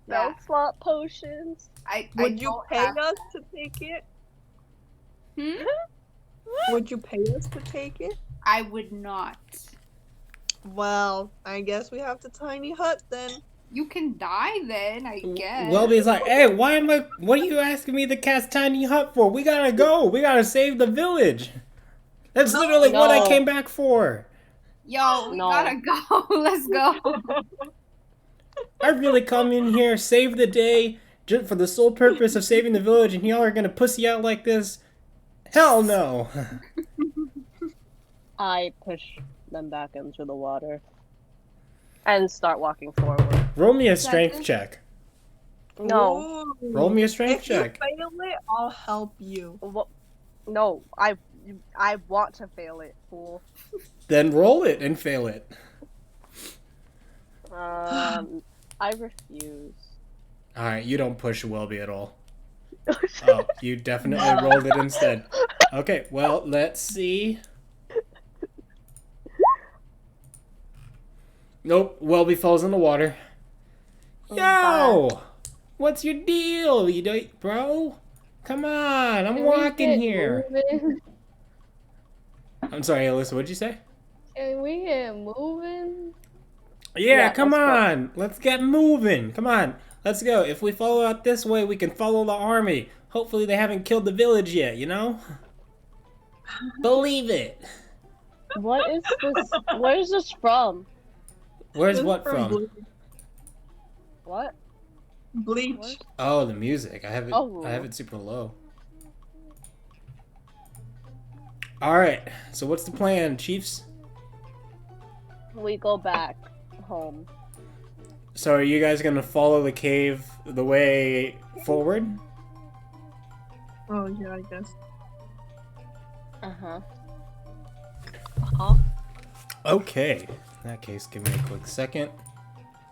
Yeah.
Spell slot potions.
Would you
don't
pay
have-
us to take it?
Hmm?
Would you pay us to take it?
I would not.
Well, I guess we have the tiny hut then.
You can die then, I guess.
Welby's like, hey, what are you asking me to cast tiny hut for? We gotta go. We gotta save the village. That's literally what I came back for.
Yo, we gotta go. Let's go.
I really come in here, save the day, just for the sole purpose of saving the village, and y'all are gonna pussy out like this? Hell no.
I push them back into the water and start walking forward.
Roll me a strength check.
No.
Ooh.
Roll me a strength
If
check.
you fail it, I'll help you.
No, I want to fail it, fool.
Then roll it and fail it.
I refuse.
Alright, you don't push Welby at all. Oh, you definitely rolled it instead. Okay, well, let's see. Nope, Welby falls in the water. Yo! What's your deal, bro? Come on, I'm walking here. I'm sorry, Alyssa, what'd you say?
Can we get moving?
Yeah, come on. Let's get moving. Come on. Let's go. If we follow out this way, we can follow the army. Hopefully they haven't killed the village yet, you know? Believe it.
What is this? Where's this from?
Where's what from?
What?
Bleach.
Oh, the music. I have it.
Oh.
I have it super low. All right. So what's the plan, Chiefs?
We go back home.
So are you guys gonna follow the cave the way forward?
Oh, yeah, I guess.
Uh-huh.
Okay. In that case, give me a quick second.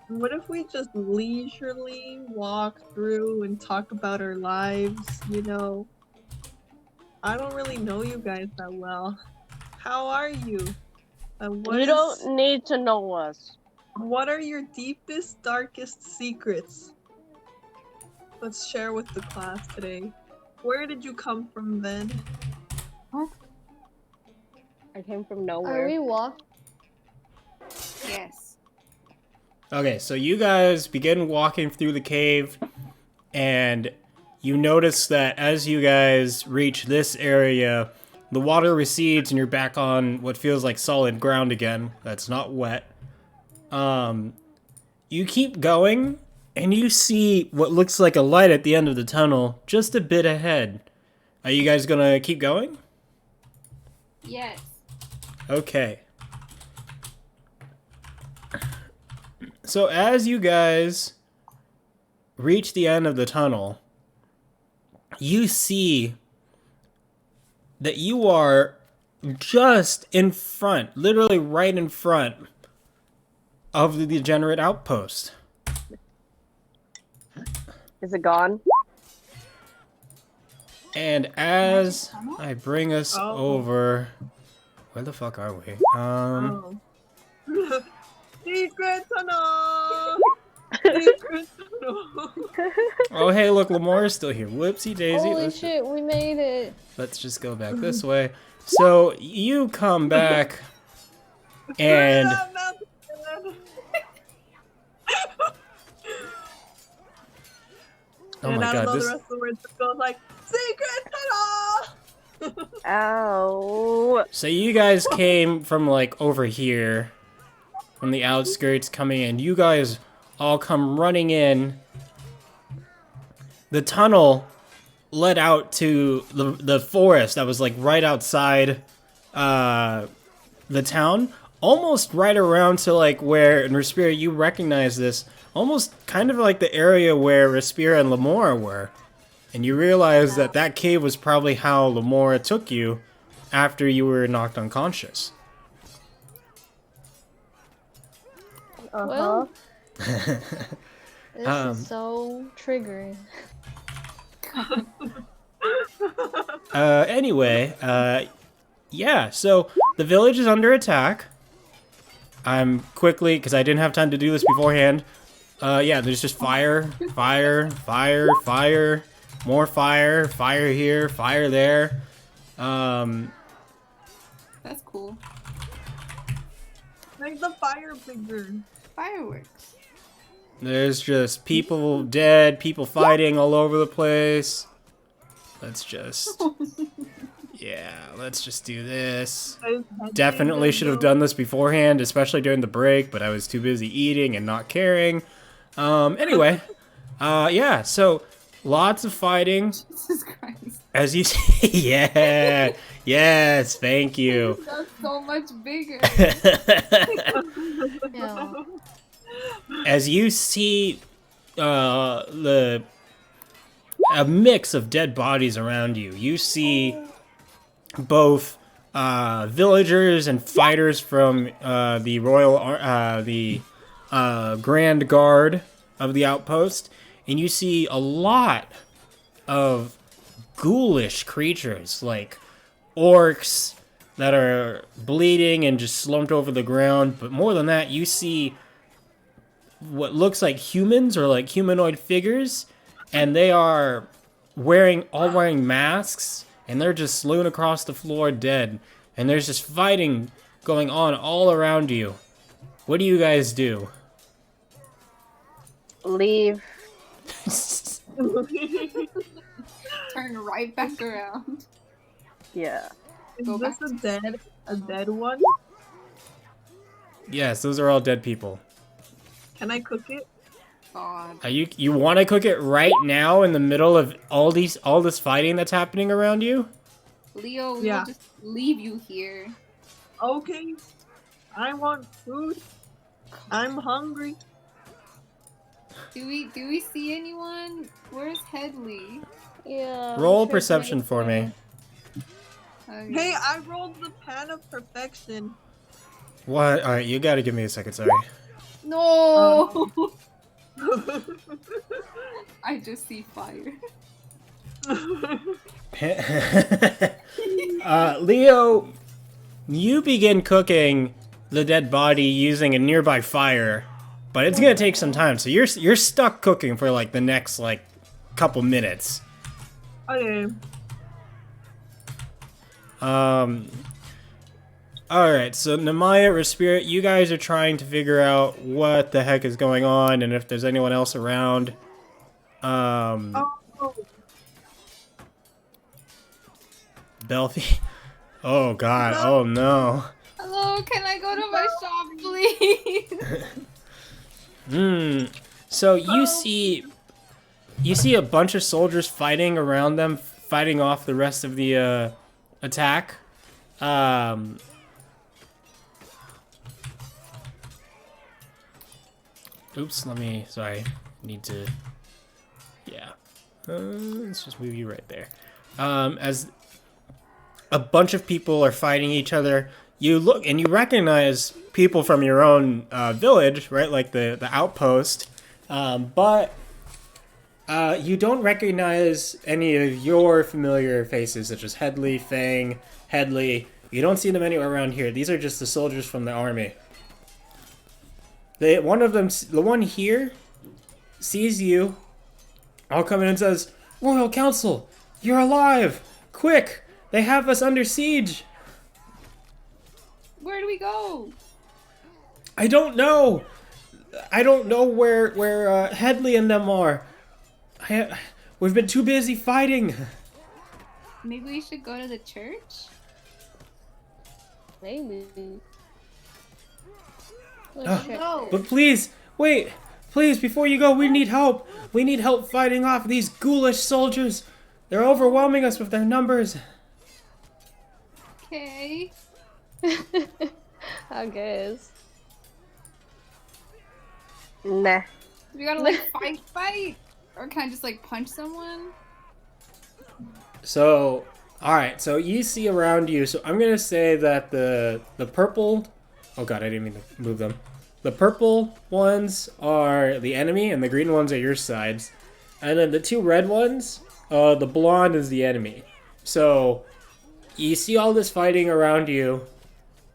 What if we just leisurely walk through and talk about our lives, you know? I don't really know you guys that well. How are you?
You don't need to know us.
What are your deepest, darkest secrets? Let's share with the class today. Where did you come from, then?
I came from
Are
nowhere.
we walking?
Yes.
Okay, so you guys begin walking through the cave, and you notice that as you guys reach this area, the water recedes and you're back on what feels like solid ground again. That's not wet. You keep going, and you see what looks like a light at the end of the tunnel, just a bit ahead. Are you guys gonna keep going?
Yes.
Okay. So as you guys reach the end of the tunnel, you see that you are just in front, literally right in front of the Degenerate Outpost.
Is it gone?
And as I bring us over... Where the fuck are we?
Secret tunnel! Secret tunnel!
Oh, hey, look, Lamar is still here. Whoopsie daisy.
Holy shit, we made it.
Let's just go back this way. So you come back, and oh my god,
the
this.
rest of the words it goes like secret tunnel.
Ow.
So you guys came from like over here, from the outskirts coming in. You guys all come running in. The tunnel led out to the forest that was like right outside the town, almost right around to like where, and Respira, you recognize this, almost kind of like the area where Respira and Lamora were. and you realize that that cave was probably how Lamora took you after you were knocked unconscious.
Well, this
Um,
is so triggering.
Anyway, yeah, so the village is under attack. I'm quickly, because I didn't have time to do this beforehand. Yeah, there's just fire, fire, fire, fire, more fire, fire here, fire there.
That's cool.
Make the fire bigger.
Fireworks.
There's just people dead, people fighting all over the place. Let's just... Yeah, let's just do this. Definitely should have done this beforehand, especially during the break, but I was too busy eating and not caring. Anyway, yeah, so lots of fighting.
Jesus Christ.
As you see, yeah, yes, thank you.
That's so much bigger.
Yeah.
As you see, a mix of dead bodies around you. You see both villagers and fighters from the Grand Guard of the Outpost, and you see a lot of ghoulish creatures like orcs that are bleeding and just slumped over the ground. But more than that, you see what looks like humans or like humanoid figures, and they are all wearing masks, and they're just strewn across the floor dead. And there's just fighting going on all around you. What do you guys do?
Leave.
Turn right back around.
Yeah.
Is
Go
this
back.
a dead one?
Yes, those are all dead people.
Can I cook it?
God.
Are you want to cook it right now in the middle of all this fighting that's happening around you?
Leo, we
Yeah.
will just leave you here.
Okay. I want food. I'm hungry.
Do we see anyone? Where's Headley?
Yeah.
Roll
sure,
perception for me.
Okay.
Hey, I rolled the pan of perfection.
What? All right, you got to give me a second. Sorry.
No! I just see fire.
Leo, you begin cooking the dead body using a nearby fire, but it's gonna take some time. So you're stuck cooking for like the next like couple minutes.
Okay.
Alright, so Namaya, Respirit, you guys are trying to figure out what the heck is going on and if there's anyone else around.
Oh.
Belfie. Oh god, oh no.
Hello, can I go to my shop, please?
So you see a bunch of soldiers fighting around them, fighting off the rest of the attack. Oops, sorry, need to, yeah. Let's just move you right there. As a bunch of people are fighting each other, you look and you recognize people from your own village, right? Like the outpost. But you don't recognize any of your familiar faces, such as Headley, Fang, Headley. You don't see them anywhere around here. These are just the soldiers from the army. One of them, the one here, sees you. All come in and says, "Royal Council, you're alive! Quick! They have us under siege!"
Where do we go?
I don't know. I don't know where Headley and them are. We've been too busy fighting.
Maybe we should go to the church?
Maybe.
But please, wait. Please, before you go, we need help. We need help fighting off these ghoulish soldiers. They're overwhelming us with their numbers.
Okay.
I guess.
Nah.
We gotta like fight? Or can I just like punch someone?
So, all right. So you see around you. So I'm gonna say that the purple. Oh god, I didn't mean to move them. The purple ones are the enemy, and the green ones are your sides. And then the two red ones, the blonde is the enemy. So you see all this fighting around you.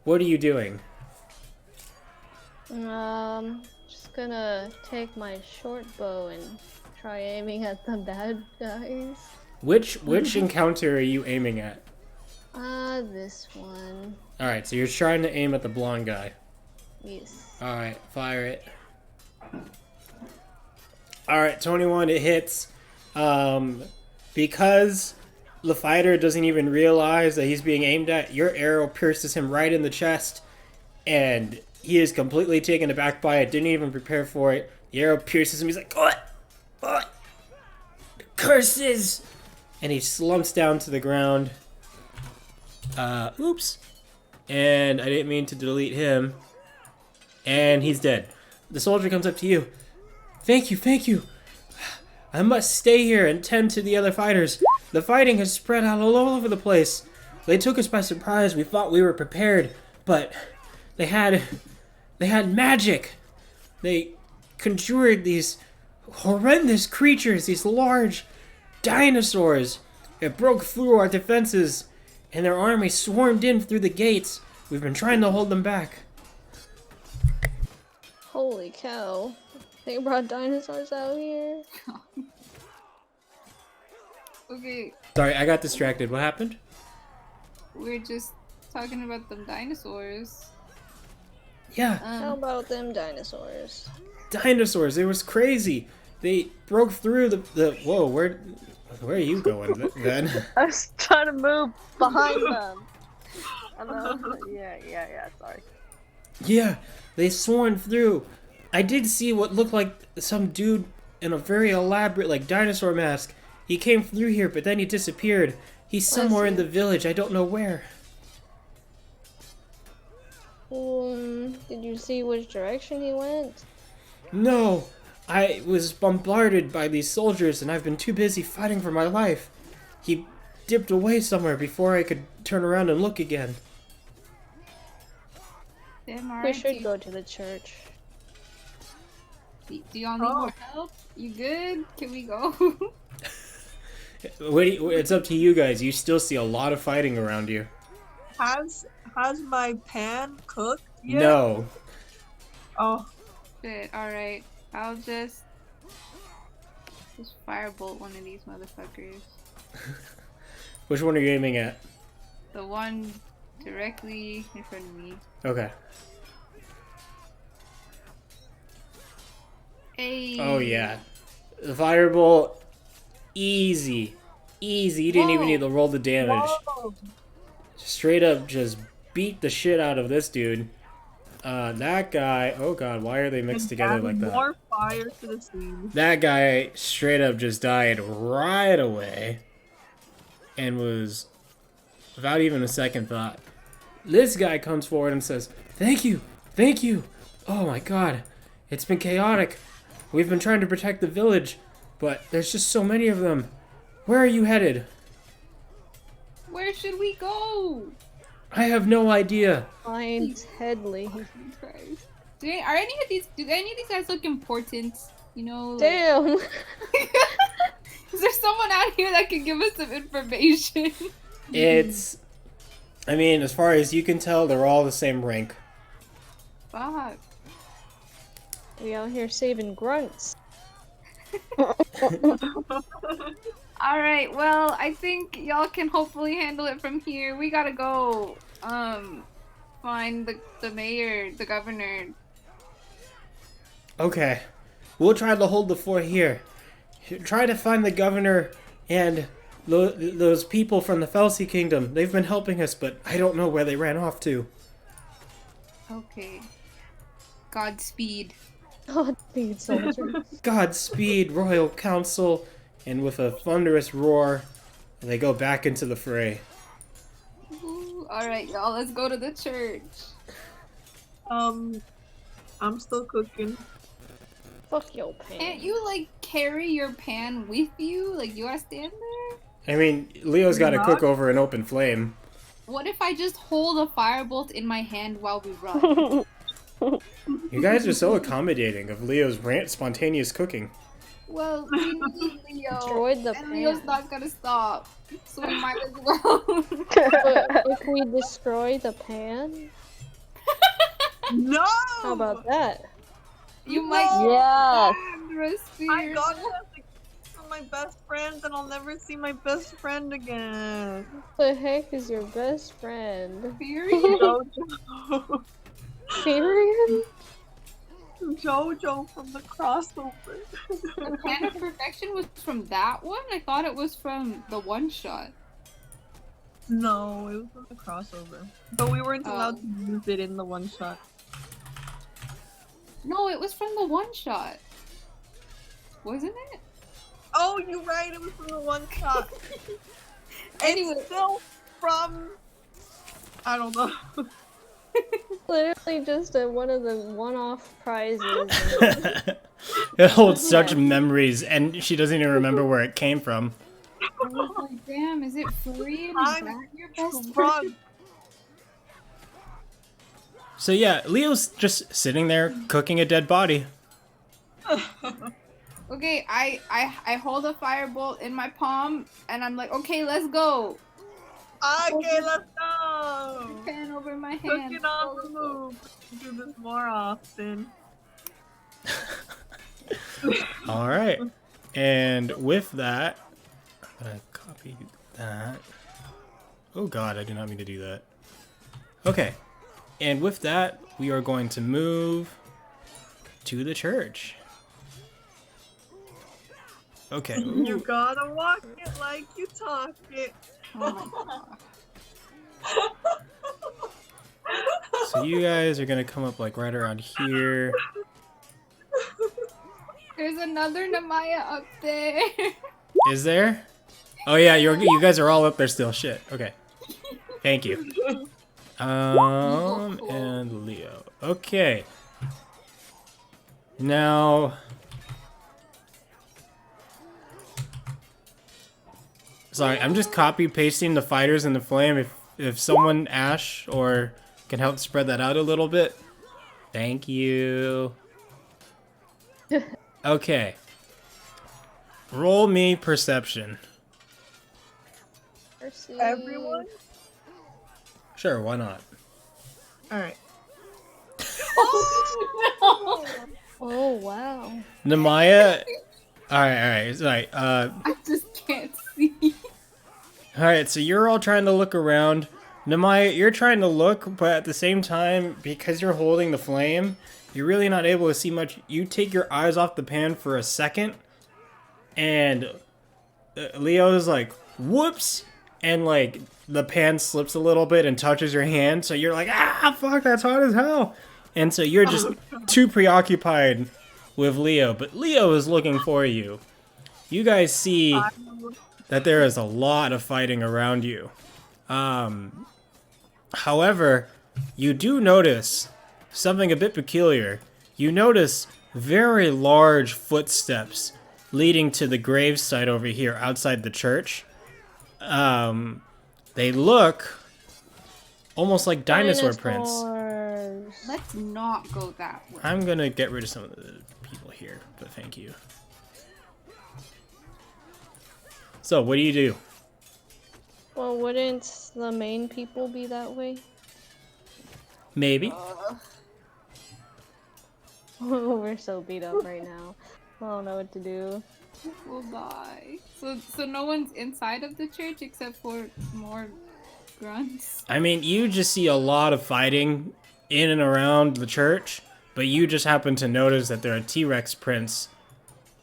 What are you doing?
Just gonna take my short bow and try aiming at the bad guys.
Which encounter are you aiming at?
This one.
All right, so you're trying to aim at the blonde guy.
Yes.
All right, fire it. All right, 21, it hits. Because the fighter doesn't even realize that he's being aimed at, your arrow pierces him right in the chest, and he is completely taken aback by it, didn't even prepare for it. The arrow pierces him, he's like, what? What? Curses! And he slumps down to the ground. Oops. And I didn't mean to delete him. And he's dead. The soldier comes up to you. Thank you, thank you. I must stay here and tend to the other fighters. The fighting has spread out all over the place. They took us by surprise. We thought we were prepared, but they had magic. They conjured these horrendous creatures, these large dinosaurs. It broke through our defenses, and their army swarmed in through the gates. We've been trying to hold them back.
Holy cow. They brought dinosaurs out here?
Okay,
Sorry, I got distracted. What happened?
we're just talking about them dinosaurs.
Yeah,
How about them dinosaurs?
dinosaurs. It was crazy. They broke through the whoa, where are you going then?
I was trying to move behind them. Yeah, sorry.
Yeah, they swarmed through. I did see what looked like some dude in a very elaborate, like, dinosaur mask. He came through here, but then he disappeared. He's somewhere in the village. I don't know where.
Did you see which direction he went?
No, I was bombarded by these soldiers, and I've been too busy fighting for my life. He dipped away somewhere before I could turn around and look again.
Damn,
We
alright.
should go to the church.
Do y'all need more help? You good? Can we go?
It's up to you guys. You still see a lot of fighting around you.
Has my pan cooked yet?
No.
Oh,
Shit, alright. I'll just firebolt one of these motherfuckers.
Which one are you aiming at?
The one directly in front of me.
Okay.
Hey.
Oh yeah. The firebolt, easy. Easy. You didn't even need to roll the damage.
whoa.
Straight up just beat the shit out of this dude. That guy, oh god, why are they mixed together like that?
More fire to the scene.
That guy straight up just died right away. And was, without even a second thought. This guy comes forward and says, thank you, thank you. Oh my god, it's been chaotic. We've been trying to protect the village, but there's just so many of them. Where are you headed?
Where should we go?
I have no idea.
Find Headley.
Christ. Do any of these guys look important? You know, like,
Damn!
is there someone out here that can give us some information?
It's, I mean, as far as you can tell, they're all the same rank.
Fuck.
We out here saving grunts.
Alright, well, I think y'all can hopefully handle it from here. We gotta go, find the mayor, the governor.
Okay. We'll try to hold the fort here. Try to find the governor and those people from the Felsi Kingdom. They've been helping us, but I don't know where they ran off to.
Okay. Godspeed.
Godspeed, soldier.
Godspeed, Royal Council. And with a thunderous roar, they go back into the fray.
Alright, y'all, let's go to the church.
I'm still cooking.
Fuck your pan.
Can't you, like, carry your pan with you? Like, you gotta stand there?
I mean, Leo's got to
Not-
cook over an open flame.
What if I just hold a firebolt in my hand while we run?
You guys are so accommodating of Leo's spontaneous cooking.
Well, we need Leo,
Destroyed the
and Leo's
pan.
not gonna stop, so we might as well.
But if we destroy the pan,
No!
how about that?
You might
Yes.
Respire.
I got this from my best friend, and I'll never see my best friend again.
What the heck is your best friend?
Period.
Jojo.
Period?
Jojo from the crossover.
The Pan of Perfection was from that one? I thought it was from the one shot.
No, it was from the crossover. But we weren't allowed to use it in the one shot.
No, it was from the one shot. Wasn't it?
Oh, you're right, it was from the one shot.
Anyway.
It's still from... I don't know.
Literally just one of the one-off prizes.
It holds such memories, and she doesn't even remember where it came from.
I was like, damn, is it free? And is
I'm
that your best
drunk.
friend?
So yeah, Leo's just sitting there cooking a dead body.
Okay, I hold a firebolt in my palm, and I'm like, okay, let's go.
Okay, let's go!
Pan over my hand.
Cooking on the move. Do this more often.
All right, and with that, I'm gonna copy that. Oh God, I did not mean to do that. Okay, and with that, we are going to move to the church. Okay.
You gotta walk it like you talk it.
Oh my god.
So you guys are gonna come up like right around here.
There's another Namaya up there.
Is there? Oh yeah, you guys are all up there still. Shit. Okay. Thank you. And Leo. Okay. Now. Sorry, I'm just copy pasting the fighters in the flame. If someone Ash or can help spread that out a little bit. Thank you. Okay. Roll me perception.
Mercy.
Everyone?
Sure, why not?
Alright.
Oh wow.
Namaya. Alright, sorry.
I just can't see.
Alright, so you're all trying to look around. Namaya, you're trying to look, but at the same time, because you're holding the flame, you're really not able to see much. You take your eyes off the pan for a second, and Leo's like, whoops! And like, the pan slips a little bit and touches your hand, so you're like, ah, fuck, that's hot as hell! And so you're just too preoccupied with Leo, but Leo is looking for you. You guys see that there is a lot of fighting around you. However, you do notice something a bit peculiar. You notice very large footsteps leading to the gravesite over here outside the church. They look almost like dinosaur prints.
Dinosaurs.
Let's not go that way.
I'm gonna get rid of some of the people here, but thank you. So, what do you do?
Well, wouldn't the main people be that way?
Maybe.
We're so beat up right now. I don't know what to do.
We'll die. So no one's inside of the church except for more grunts.
I mean, you just see a lot of fighting in and around the church, but you just happen to notice that there are T-Rex prints.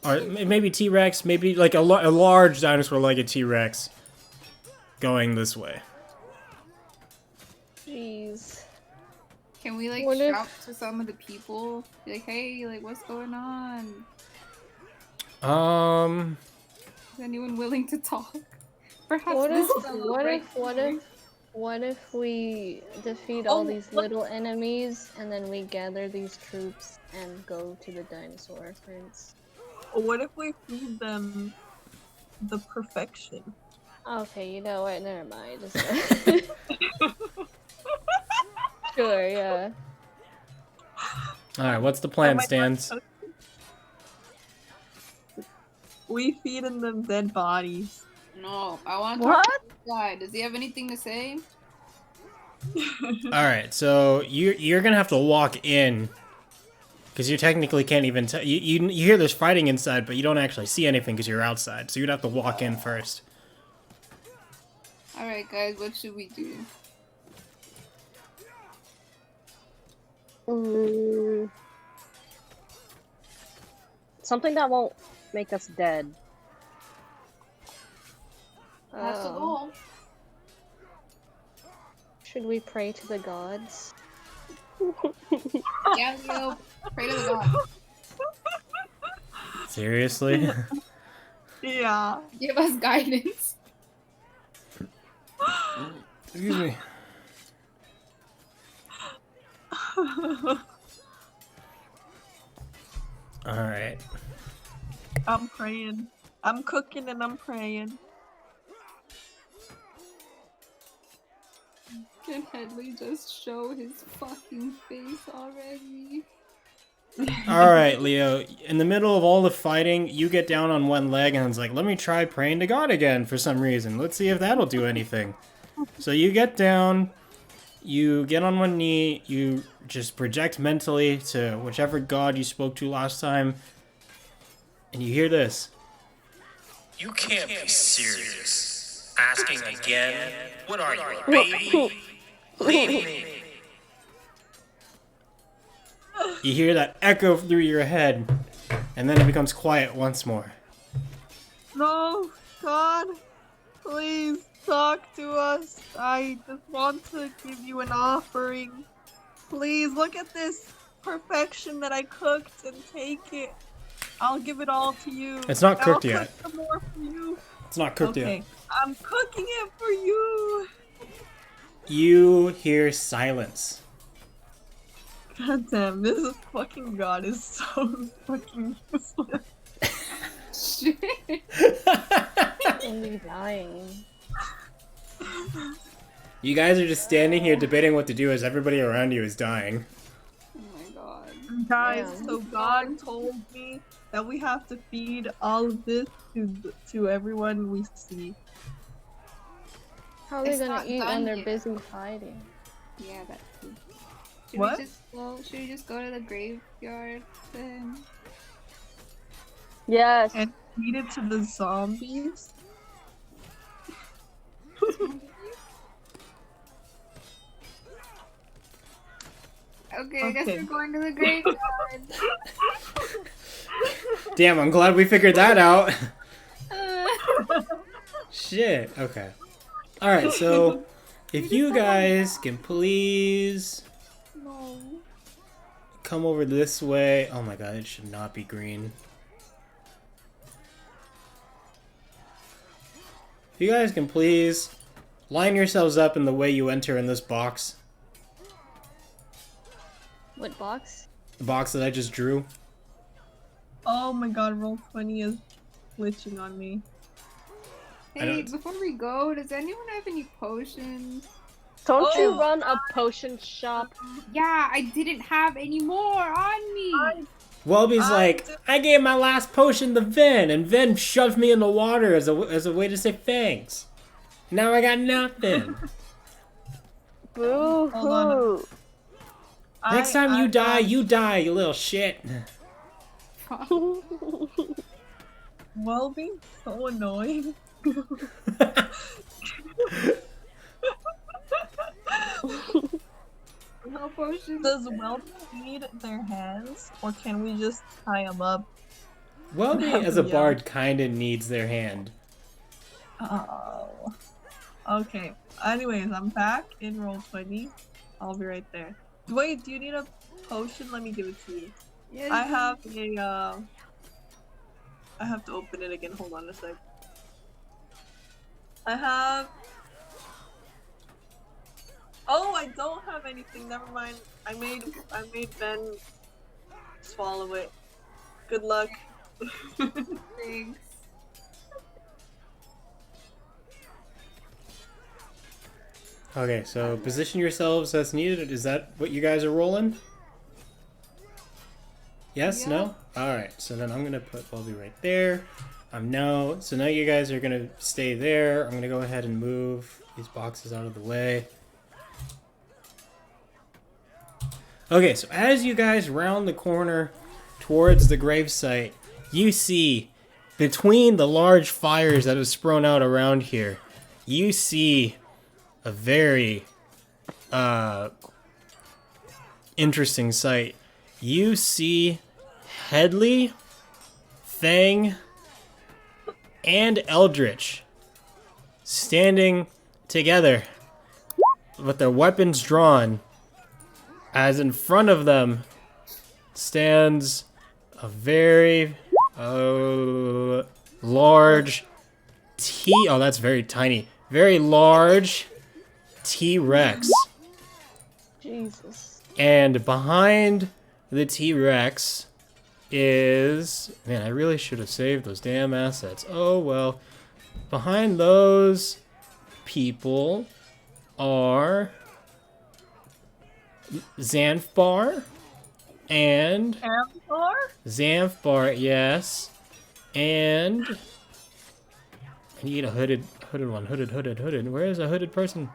Or maybe T-Rex, maybe like a large dinosaur like a T-Rex going this way.
Jeez.
Can we like
What if-
shout to some of the people? Be like, hey, like what's going on? Is anyone willing to talk? Perhaps
What
this
if,
is a little
what
break.
if, what if we defeat all these little enemies and then we gather these troops and go to the dinosaur prince?
What if we feed them the perfection?
Okay, you know what? Never mind. Just sure, yeah.
All right, what's the
Am
plan,
I not
Stans?
cooking? We feeding them dead bodies.
No, I want to talk
What?
to this guy. Does he have anything to say?
All right, so you're gonna have to walk in because you technically can't even tell. You hear there's fighting inside, but you don't actually see anything because you're outside. So you'd have to walk in first.
All right, guys, what should we do?
Something that won't make us dead.
That's the goal.
Should we pray to the gods?
Yeah, Leo, pray to the gods.
Seriously?
Yeah.
Give us guidance.
Excuse me. All right.
I'm praying. I'm cooking and I'm praying.
Can Headley just show his fucking face already?
All right, Leo. In the middle of all the fighting, you get down on one leg and it's like, let me try praying to God again for some reason. Let's see if that'll do anything. So you get down, you get on one knee, you just project mentally to whichever God you spoke to last time, and you hear this.
You can't be serious. Asking again? What are you, a baby? Leave me.
You hear that echo through your head, and then it becomes quiet once more.
No, God, please talk to us. I just want to give you an offering. Please look at this perfection that I cooked and take it. I'll give it all to you.
It's not
And
cooked
I'll
yet.
Cook some more for you.
It's not cooked
Okay,
yet.
I'm cooking it for you.
You hear silence.
God damn, this fucking God is so fucking useless.
Shit.
Only dying.
You guys are just standing here debating what to do as everybody around you is dying.
Oh my god.
Guys,
Damn.
so God told me that we have to feed all of this to everyone we see.
How are they
It's
gonna
not
eat
done
when they're
yet.
busy fighting?
Yeah, that's true. Should
What?
Should we just go to the graveyard then?
Yes.
And feed it to the zombies?
Okay, I guess
Okay.
we're going to the graveyard.
Damn, I'm glad we figured that out. Shit. Okay. Alright, so if you guys can please
No.
come over this way. Oh my god, it should not be green. If you guys can please line yourselves up in the way you enter in this box.
What box?
The box that I just drew.
Oh my god, Roll20 is glitching on me.
I know
Hey,
it's-
before we go, does anyone have any potions?
Don't
Oh.
you run a potion shop?
Yeah, I didn't have any more on me.
Welby's
I
like,
did-
I gave my last potion to Ven, and Ven shoved me in the water as a way to say thanks. Now I got nothing.
Boo hoo.
Next time you die, you die, you little shit.
Welby, so annoying.
No potions.
Does Welby need their hands, or can we just tie them up?
Welby, as a
Yeah.
bard, kinda needs their hand.
Oh. Okay. Anyways, I'm back in Roll20. I'll be right there. Wait, do you need a potion? Let me give it to you.
Yes,
I have a, I have to open it again. Hold on a sec. I have... Oh, I don't have anything. Never mind. I made Ben swallow it. Good luck.
Thanks.
Okay, so position yourselves as needed. Is that what you guys are rolling? Yes?
Yeah.
No? Alright, so then I'm gonna put Bobby right there. No. So now you guys are gonna stay there. I'm gonna go ahead and move these boxes out of the way. Okay, so as you guys round the corner towards the gravesite, you see between the large fires that have sprung out around here, you see a very interesting sight. You see Headley, Fang, and Eldritch standing together with their weapons drawn, as in front of them stands a very large oh, that's very tiny. Very large T-Rex.
Jesus.
And behind the T-Rex is... Man, I really should have saved those damn assets. Oh, well. Behind those people are Xanthbar and...
Ambar?
Xanthbar, yes. And... I need a hooded one. Hooded. Where is a hooded person?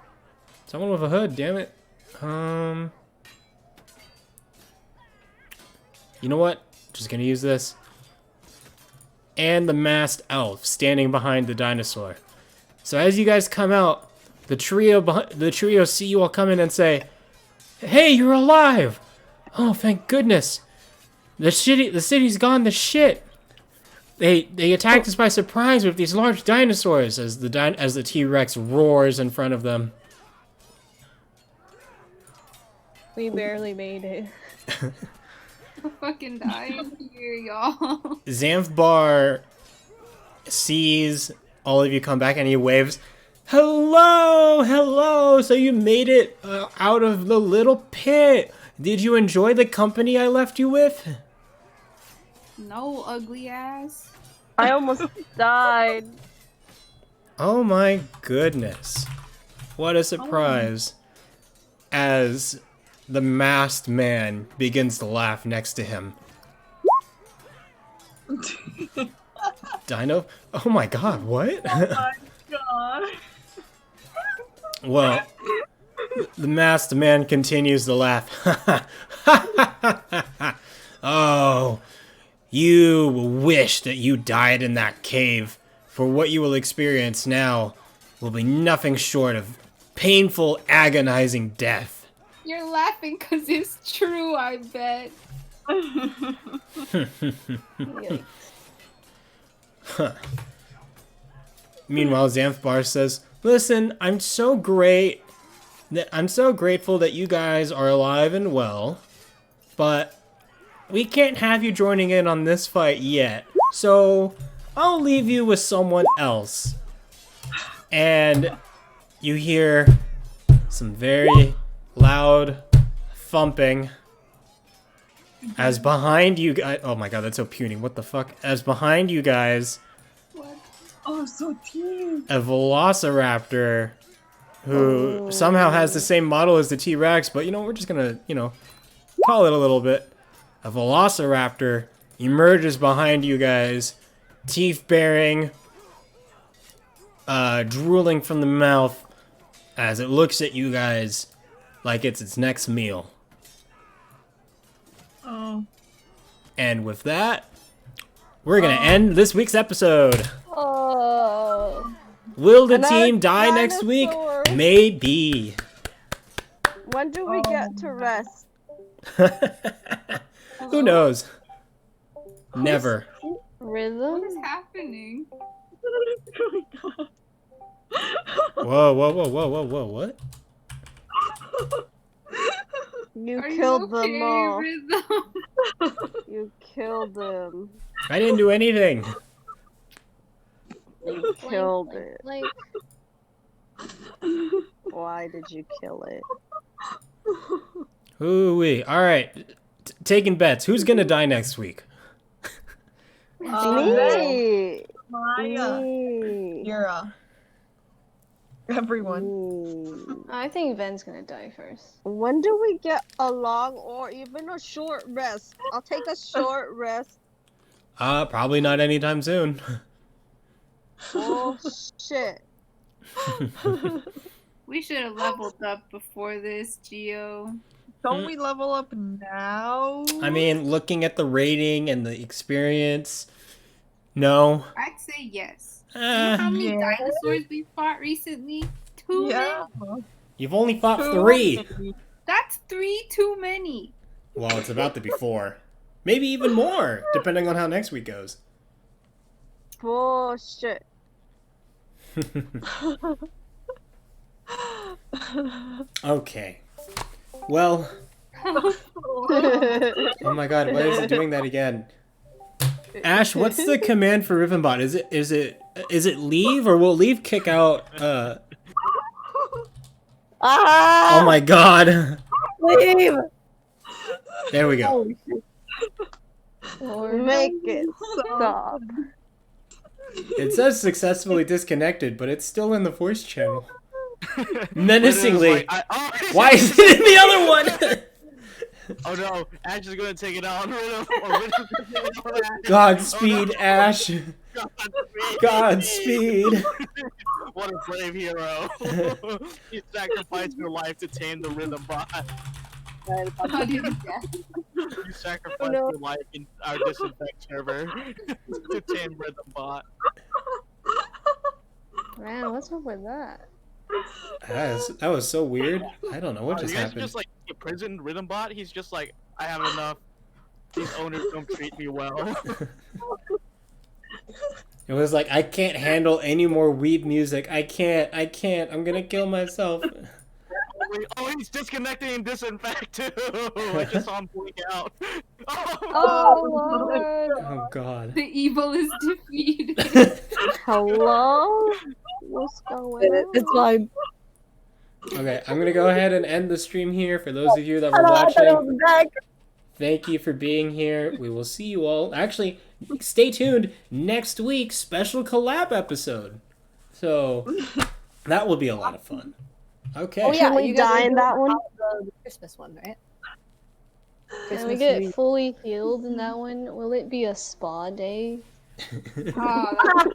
Someone with a hood, damn it. You know what? Just gonna use this. And the masked elf standing behind the dinosaur. So as you guys come out, the trio see you all come in and say, "Hey, you're alive! Oh, thank goodness! The city's gone to shit. They attacked us by surprise with these large dinosaurs," as the T-Rex roars in front of them.
We barely made it.
I'm fucking dying here, y'all.
Xanthbar sees all of you come back and he waves, Hello! So you made it out of the little pit. Did you enjoy the company I left you with?
No, ugly ass.
I almost died.
Oh my goodness. What a surprise. As the masked man begins to laugh next to him. Dino? Oh my god, what?
Oh my god.
Well, the masked man continues to laugh. Oh, you wish that you died in that cave, for what you will experience now will be nothing short of painful, agonizing death.
You're laughing because it's true, I bet.
Meanwhile, Xanthbar says, "Listen, I'm so grateful that you guys are alive and well, but we can't have you joining in on this fight yet, so I'll leave you with someone else." And you hear some very loud thumping as behind you guys... Oh my god, that's so puny. What the fuck? As behind you guys...
Oh, so cute.
A Velociraptor who somehow has the same model as the T-Rex, but we're just gonna, call it a little bit. A Velociraptor emerges behind you guys, teeth baring, drooling from the mouth as it looks at you guys like it's its next meal.
Oh.
And with that, we're gonna end this week's episode.
Oh.
Will the
Another
team die next week?
dinosaur.
Maybe.
When do we get to rest?
Who knows? Never.
Rhythm?
What is happening?
What is going on?
Whoa, what?
You
Are
killed
you okay,
them all.
Rhythm?
You killed them.
I didn't do anything.
You killed it.
Like,
Why did you kill it?
Ooh-wee. All right. Taking bets. Who's gonna die next week?
Me!
Maya.
Me!
Yura. Everyone.
Ooh.
I think Ven's gonna die first.
When do we get a long or even a short rest? I'll take a short rest.
Probably not anytime soon.
Oh shit.
We should have leveled up before this, Geo.
Don't we level up now?
I mean, looking at the rating and the experience, no.
I'd say yes. You know how many
Yeah.
dinosaurs we fought recently? Too
Yeah.
many.
You've only fought
Too
3.
many.
That's 3 too many.
Well, it's about to be 4. Maybe even more, depending on how next week goes.
Bullshit.
Okay. Well, oh my god, why is it doing that again? Ash, what's the command for Rivenbot? Is it leave, or will leave kick out
Ah!
Oh my god.
Leave!
There we go.
Make it stop.
It says successfully disconnected, but it's still in the voice channel.
But
Menacingly.
it was like,
Why is it in the other one?
Oh no, Ash is gonna take it out on Rhythm. Or Rhythm's gonna take it out on Ash.
Godspeed,
Oh, no.
Ash.
Godspeed.
Godspeed.
What a brave hero. He sacrificed your life to tame the Rhythm bot.
How did you guess?
You sacrificed your life in our disinfect server to tame Rhythm bot.
Man, what's up with that?
That was so weird. I don't know what
You
just
guys
happened.
just like imprisoned Rhythm bot. He's just like, I have enough. These owners don't treat me well.
It was like, I can't handle any more weed music. I can't. I'm gonna kill myself.
Oh, he's disconnecting and disinfect too. I just saw him blink out.
Oh, Lord.
Oh god.
The evil is defeated.
Hello? What's going on?
It's fine.
Okay, I'm gonna go ahead and end the stream here. For those of you that were watching, thank you for being here. We will see you all. Actually, stay tuned. Next week, special collab episode. So that will be a lot of fun. Okay.
Oh yeah,
Can we
you guys
die
are
in that one?
The Christmas one, right?
Can we
Christmas
get
week.
fully healed in that one? Will it be a spa day?
Oh,